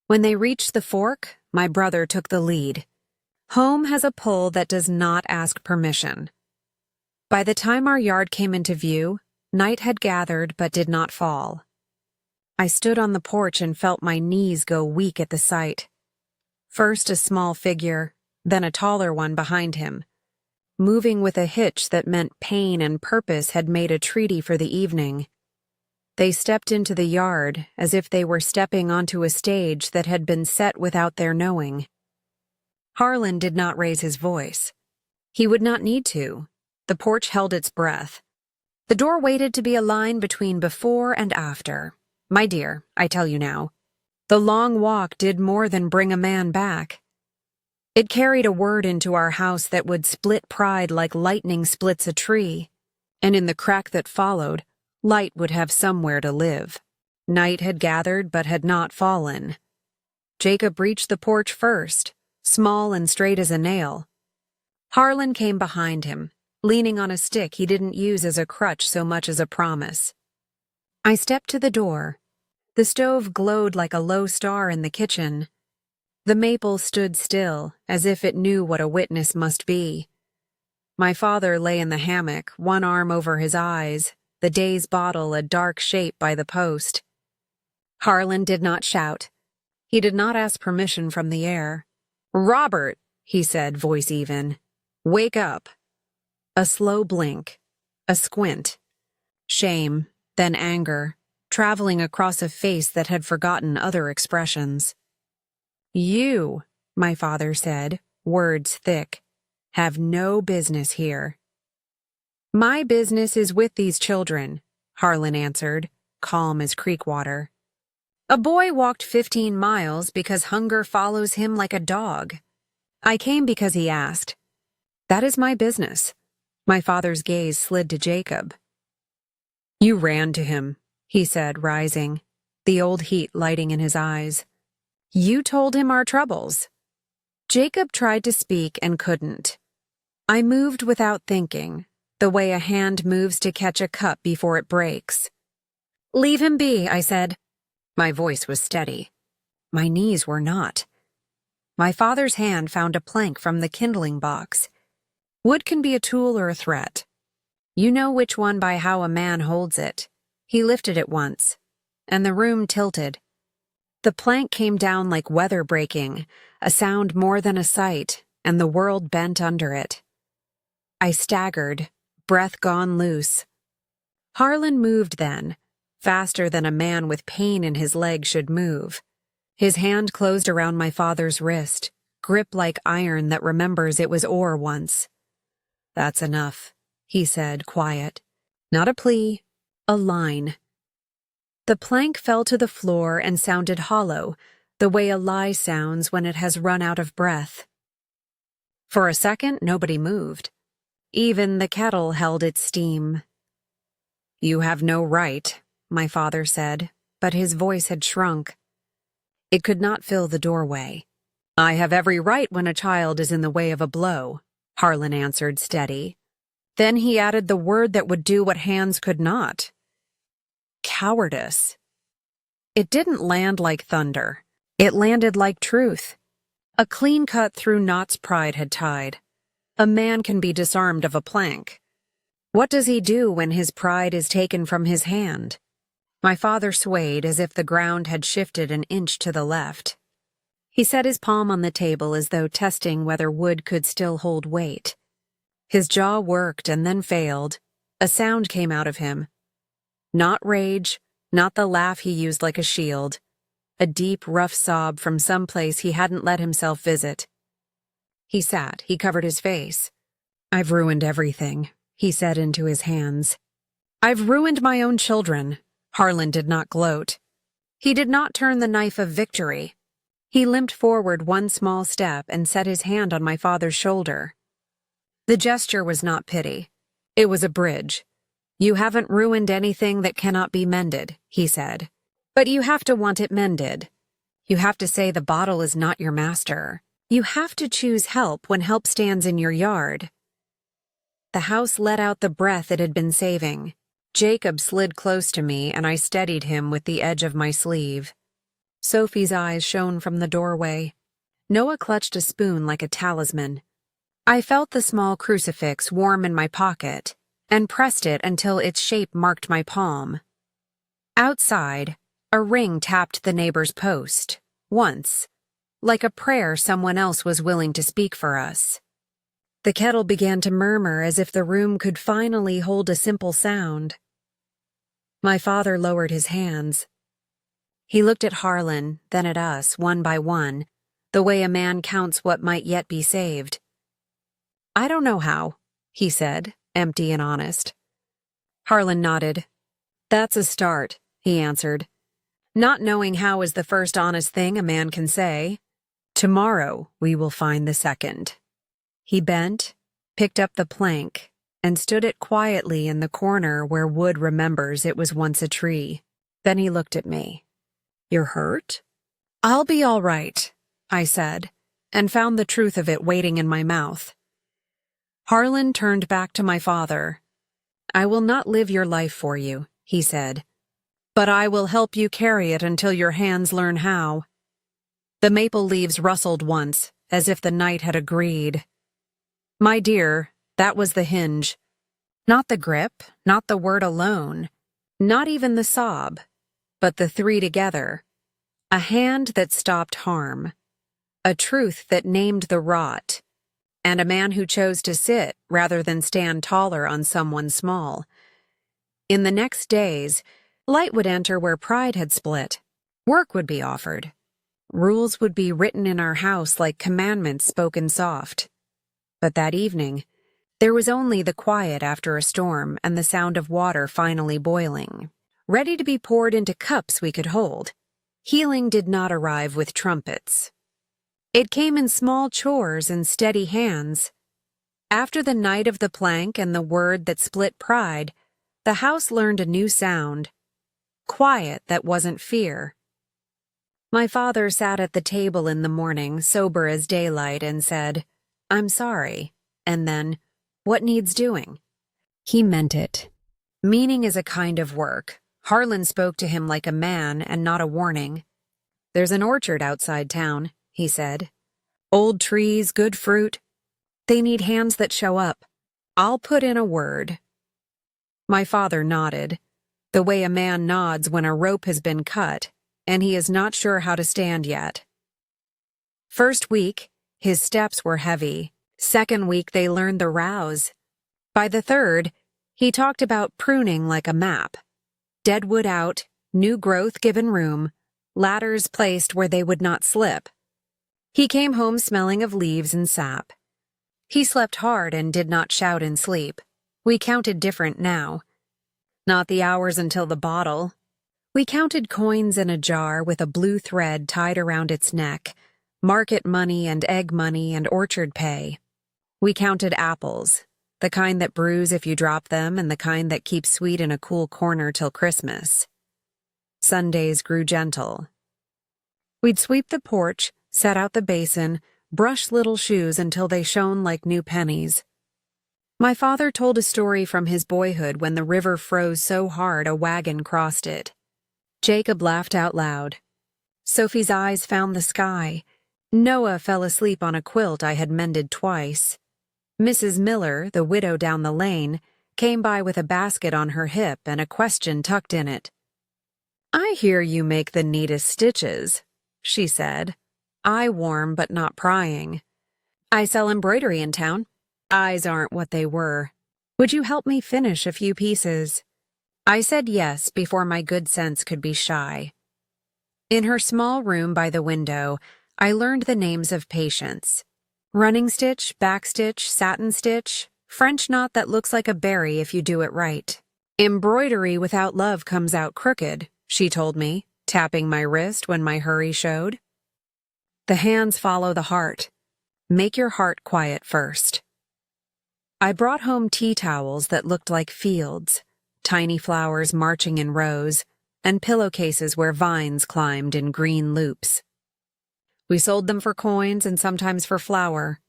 When they reached the fork, my brother took the lead. Home has a pull that does not ask permission. By the time our yard came into view, night had gathered but did not fall. I stood on the porch and felt my knees go weak at the sight. First a small figure, then a taller one behind him, moving with a hitch that meant pain and purpose had made a treaty for the evening. They stepped into the yard as if they were stepping onto a stage that had been set without their knowing. Harlan did not raise his voice. He would not need to. The porch held its breath. The door waited to be a line between before and after. My dear, I tell you now, the long walk did more than bring a man back. It carried a word into our house that would split pride like lightning splits a tree, and in the crack that followed, light would have somewhere to live. Night had gathered but had not fallen. Jacob reached the porch first, small and straight as a nail. Harlan came behind him, leaning on a stick he didn't use as a crutch so much as a promise. I stepped to the door. The stove glowed like a low star in the kitchen. The maple stood still, as if it knew what a witness must be. My father lay in the hammock, one arm over his eyes, the day's bottle a dark shape by the post. Harlan did not shout. He did not ask permission from the air. "Robert," he said, voice even. "Wake up." A slow blink, a squint. Shame, then anger, traveling across a face that had forgotten other expressions. "You," my father said, words thick, "have no business here." "My business is with these children," Harlan answered, calm as creek water. "A boy walked 15 miles because hunger follows him like a dog. I came because he asked. That is my business." My father's gaze slid to Jacob. "You ran to him," he said, rising, the old heat lighting in his eyes. "You told him our troubles." Jacob tried to speak and couldn't. I moved without thinking, the way a hand moves to catch a cup before it breaks. "Leave him be," I said. My voice was steady. My knees were not. My father's hand found a plank from the kindling box. Wood can be a tool or a threat. You know which one by how a man holds it. He lifted it once, and the room tilted. The plank came down like weather breaking, a sound more than a sight, and the world bent under it. I staggered, breath gone loose. Harlan moved then, faster than a man with pain in his leg should move. His hand closed around my father's wrist, grip like iron that remembers it was ore once. "That's enough," he said, quiet. Not a plea, a line. The plank fell to the floor and sounded hollow, the way a lie sounds when it has run out of breath. For a second, nobody moved. Even the kettle held its steam. "You have no right," my father said, but his voice had shrunk. It could not fill the doorway. "I have every right when a child is in the way of a blow," Harlan answered, steady. Then he added the word that would do what hands could not. "Cowardice." It didn't land like thunder. It landed like truth. A clean cut through knots pride had tied. A man can be disarmed of a plank. What does he do when his pride is taken from his hand? My father swayed as if the ground had shifted an inch to the left. He set his palm on the table as though testing whether wood could still hold weight. His jaw worked and then failed. A sound came out of him. Not rage, not the laugh he used like a shield. A deep, rough sob from some place he hadn't let himself visit. He sat, he covered his face. "I've ruined everything," he said into his hands. "I've ruined my own children." Harlan did not gloat. He did not turn the knife of victory. He limped forward one small step and set his hand on my father's shoulder. The gesture was not pity. It was a bridge. "You haven't ruined anything that cannot be mended," he said. "But you have to want it mended. You have to say the bottle is not your master. You have to choose help when help stands in your yard." The house let out the breath it had been saving. Jacob slid close to me, and I steadied him with the edge of my sleeve. Sophie's eyes shone from the doorway. Noah clutched a spoon like a talisman. I felt the small crucifix warm in my pocket and pressed it until its shape marked my palm. Outside, a ring tapped the neighbor's post, once, like a prayer someone else was willing to speak for us. The kettle began to murmur as if the room could finally hold a simple sound. My father lowered his hands. He looked at Harlan, then at us, one by one, the way a man counts what might yet be saved. "I don't know how," he said, empty and honest. Harlan nodded. "That's a start," he answered. "Not knowing how is the first honest thing a man can say. Tomorrow we will find the second." He bent, picked up the plank, and stood it quietly in the corner where wood remembers it was once a tree. Then he looked at me. "You're hurt?" "I'll be all right," I said, and found the truth of it waiting in my mouth. Harlan turned back to my father. "I will not live your life for you," he said, "but I will help you carry it until your hands learn how." The maple leaves rustled once, as if the night had agreed. My dear, that was the hinge. Not the grip, not the word alone, not even the sob, but the three together. A hand that stopped harm, a truth that named the rot, and a man who chose to sit rather than stand taller on someone small. In the next days, light would enter where pride had split. Work would be offered. Rules would be written in our house like commandments spoken soft. But that evening, there was only the quiet after a storm and the sound of water finally boiling, ready to be poured into cups we could hold. Healing did not arrive with trumpets. It came in small chores and steady hands. After the night of the plank and the word that split pride, the house learned a new sound. Quiet that wasn't fear. My father sat at the table in the morning, sober as daylight, and said, "I'm sorry," and then, "What needs doing?" He meant it. Meaning is a kind of work. Harlan spoke to him like a man and not a warning. "There's an orchard outside town," he said. "Old trees, good fruit. They need hands that show up. I'll put in a word." My father nodded, the way a man nods when a rope has been cut and he is not sure how to stand yet. First week, his steps were heavy. Second week, they learned the rouse. By the third, he talked about pruning like a map. Dead wood out, new growth given room, ladders placed where they would not slip. He came home smelling of leaves and sap. He slept hard and did not shout in sleep. We counted different now. Not the hours until the bottle. We counted coins in a jar with a blue thread tied around its neck, market money and egg money and orchard pay. We counted apples, the kind that bruise if you drop them and the kind that keep sweet in a cool corner till Christmas. Sundays grew gentle. We'd sweep the porch, set out the basin, brush little shoes until they shone like new pennies. My father told a story from his boyhood when the river froze so hard a wagon crossed it. Jacob laughed out loud. Sophie's eyes found the sky. Noah fell asleep on a quilt I had mended twice. Mrs. Miller, the widow down the lane, came by with a basket on her hip and a question tucked in it. "I hear you make the neatest stitches," she said. eye warm but not prying. I sell embroidery in town. Eyes aren't what they were. Would you help me finish a few pieces? I said yes before my good sense could be shy. In her small room by the window, I learned the names of patients. Running stitch, backstitch, satin stitch, French knot that looks like a berry if you do it right. Embroidery without love comes out crooked, she told me, tapping my wrist when my hurry showed. The hands follow the heart. Make your heart quiet first. I brought home tea towels that looked like fields, tiny flowers marching in rows, and pillowcases where vines climbed in green loops. We sold them for coins and sometimes for flour.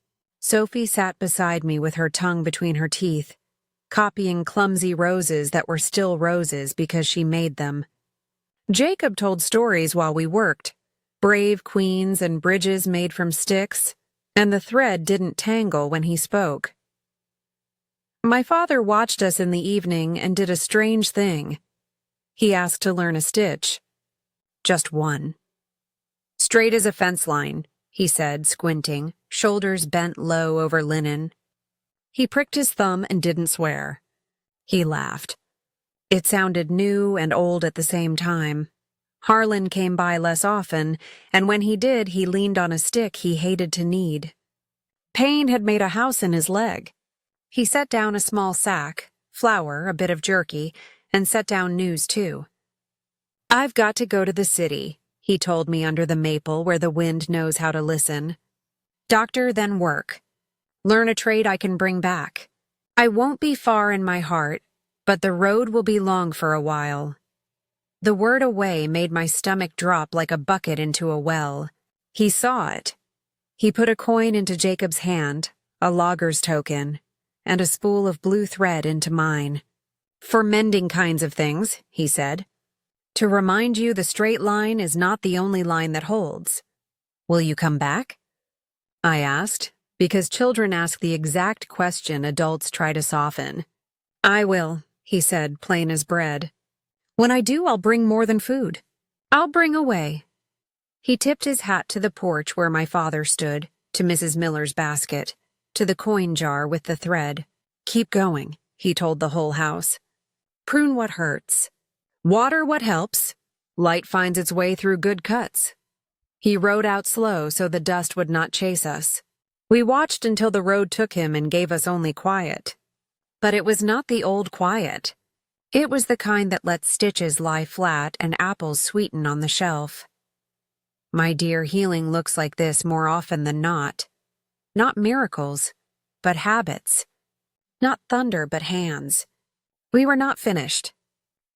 Sophie sat beside me with her tongue between her teeth, copying clumsy roses that were still roses because she made them. Jacob told stories while we worked, brave queens and bridges made from sticks, and the thread didn't tangle when he spoke. My father watched us in the evening and did a strange thing. He asked to learn a stitch. Just one. Straight as a fence line, he said, squinting, shoulders bent low over linen. He pricked his thumb and didn't swear. He laughed. It sounded new and old at the same time. Harlan came by less often, and when he did, he leaned on a stick he hated to knead. Pain had made a house in his leg. He set down a small sack, flour, a bit of jerky, and set down news too. I've got to go to the city, he told me under the maple where the wind knows how to listen. Doctor, then work. Learn a trade I can bring back. I won't be far in my heart, but the road will be long for a while. The word away made my stomach drop like a bucket into a well. He saw it. He put a coin into Jacob's hand, a logger's token, and a spool of blue thread into mine. For mending kinds of things, he said. To remind you the straight line is not the only line that holds. Will you come back? I asked, because children ask the exact question adults try to soften. I will, he said, plain as bread. When I do, I'll bring more than food. I'll bring away. He tipped his hat to the porch where my father stood, to Mrs. Miller's basket, to the coin jar with the thread. Keep going, he told the whole house. Prune what hurts. Water what helps. Light finds its way through good cuts. He rode out slow so the dust would not chase us. We watched until the road took him and gave us only quiet. But it was not the old quiet. It was the kind that lets stitches lie flat and apples sweeten on the shelf. My dear, healing looks like this more often than not. Not miracles, but habits. Not thunder, but hands. We were not finished.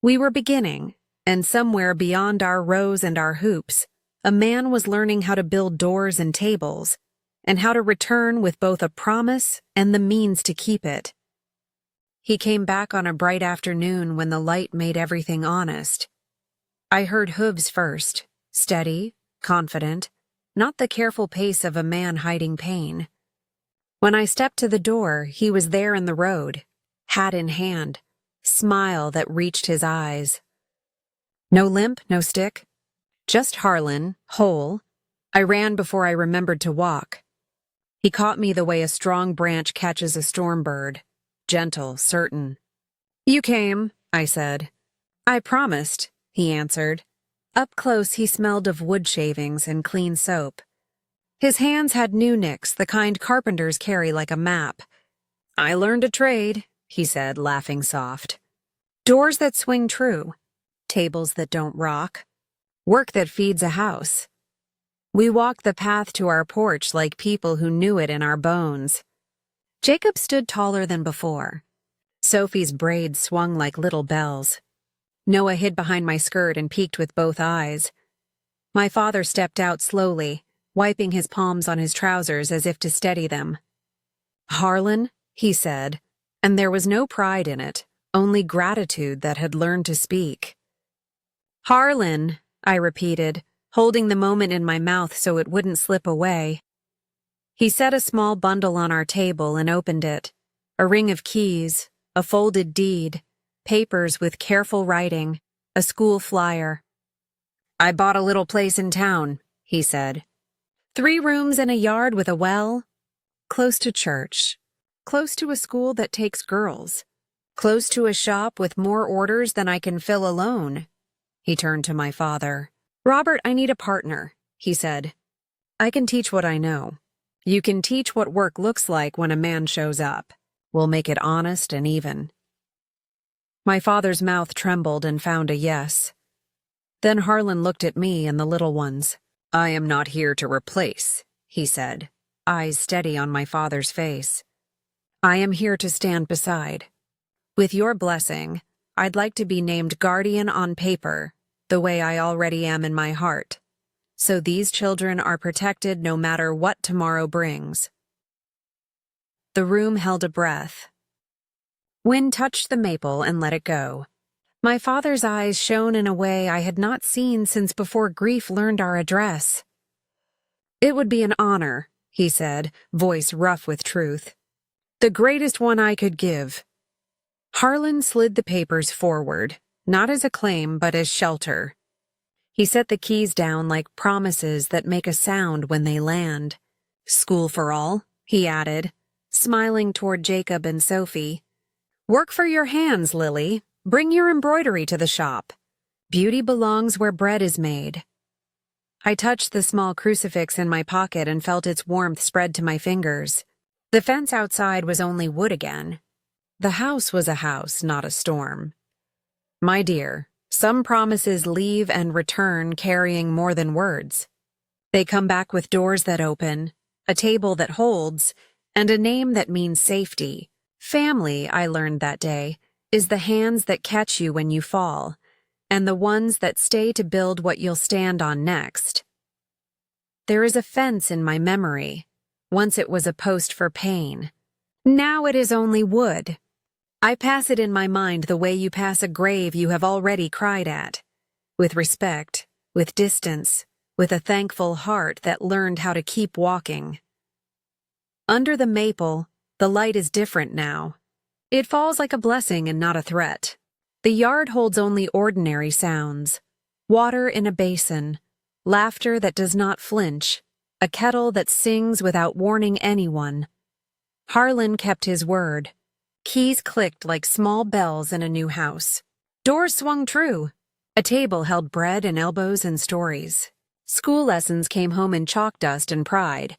We were beginning, and somewhere beyond our rows and our hoops, a man was learning how to build doors and tables, and how to return with both a promise and the means to keep it. He came back on a bright afternoon when the light made everything honest. I heard hooves first, steady, confident, not the careful pace of a man hiding pain. When I stepped to the door, he was there in the road, hat in hand, smile that reached his eyes. No limp, no stick. Just Harlan, whole. I ran before I remembered to walk. He caught me the way a strong branch catches a storm bird, gentle, certain. You came, I said. I promised, he answered. Up close he smelled of wood shavings and clean soap. His hands had new nicks, the kind carpenters carry like a map. I learned a trade, he said, laughing soft. Doors that swing true, tables that don't rock, work that feeds a house. We walked the path to our porch like people who knew it in our bones. Jacob stood taller than before. Sophie's braids swung like little bells. Noah hid behind my skirt and peeked with both eyes. My father stepped out slowly, wiping his palms on his trousers as if to steady them. Harlan, he said, and there was no pride in it, only gratitude that had learned to speak. Harlan, I repeated, holding the moment in my mouth so it wouldn't slip away. He set a small bundle on our table and opened it. A ring of keys, a folded deed, papers with careful writing, a school flyer. I bought a little place in town, he said. 3 rooms and a yard with a well. Close to church. Close to a school that takes girls. Close to a shop with more orders than I can fill alone. He turned to my father. Robert, I need a partner, he said. I can teach what I know. You can teach what work looks like when a man shows up. We'll make it honest and even. My father's mouth trembled and found a yes. Then Harlan looked at me and the little ones. I am not here to replace, he said, eyes steady on my father's face. I am here to stand beside. With your blessing, I'd like to be named guardian on paper, the way I already am in my heart, so these children are protected no matter what tomorrow brings. The room held a breath. Wind touched the maple and let it go. My father's eyes shone in a way I had not seen since before grief learned our address. It would be an honor, he said, voice rough with truth. The greatest one I could give. Harlan slid the papers forward, not as a claim but as shelter. He set the keys down like promises that make a sound when they land. School for all, he added, smiling toward Jacob and Sophie. Work for your hands, Lily. Bring your embroidery to the shop. Beauty belongs where bread is made. I touched the small crucifix in my pocket and felt its warmth spread to my fingers. The fence outside was only wood again. The house was a house, not a storm. My dear, some promises leave and return carrying more than words. They come back with doors that open, a table that holds, and a name that means safety. Family, I learned that day, is the hands that catch you when you fall, and the ones that stay to build what you'll stand on next. There is a fence in my memory. Once it was a post for pain. Now it is only wood. I pass it in my mind the way you pass a grave you have already cried at. With respect, with distance, with a thankful heart that learned how to keep walking. Under the maple, the light is different now. It falls like a blessing and not a threat. The yard holds only ordinary sounds. Water in a basin, laughter that does not flinch, a kettle that sings without warning anyone. Harlan kept his word. Keys clicked like small bells in a new house. Doors swung true. A table held bread and elbows and stories. School lessons came home in chalk dust and pride.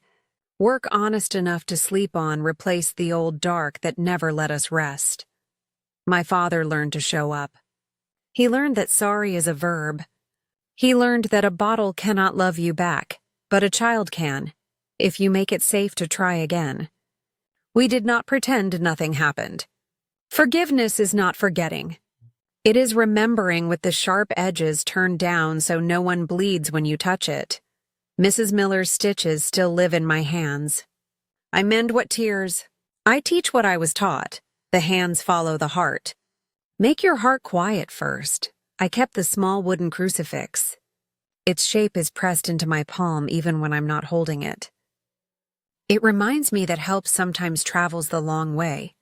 Work honest enough to sleep on replaced the old dark that never let us rest. My father learned to show up. He learned that sorry is a verb. He learned that a bottle cannot love you back, but a child can, if you make it safe to try again. We did not pretend nothing happened. Forgiveness is not forgetting. It is remembering with the sharp edges turned down so no one bleeds when you touch it. Mrs. Miller's stitches still live in my hands. I mend what tears. I teach what I was taught. The hands follow the heart. Make your heart quiet first. I kept the small wooden crucifix. Its shape is pressed into my palm even when I'm not holding it. It reminds me that help sometimes travels the long way,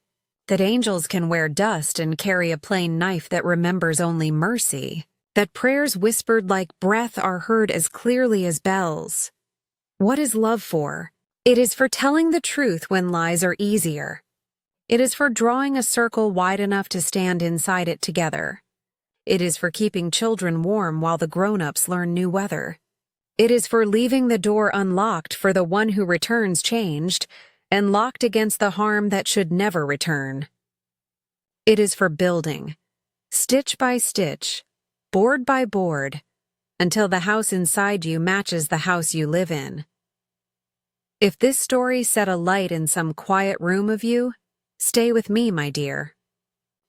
that angels can wear dust and carry a plain knife that remembers only mercy, that prayers whispered like breath are heard as clearly as bells. What is love for? It is for telling the truth when lies are easier. It is for drawing a circle wide enough to stand inside it together. It is for keeping children warm while the grown-ups learn new weather. It is for leaving the door unlocked for the one who returns changed, and locked against the harm that should never return. It is for building, stitch by stitch, board by board, until the house inside you matches the house you live in. If this story set a light in some quiet room of you, stay with me, my dear.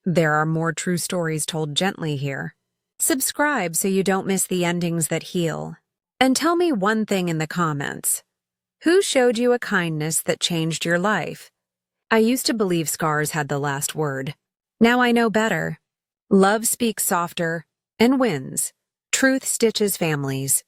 There are more true stories told gently here. Subscribe so you don't miss the endings that heal. And tell me one thing in the comments. Who showed you a kindness that changed your life? I used to believe scars had the last word. Now I know better. Love speaks softer and wins. Truth stitches families.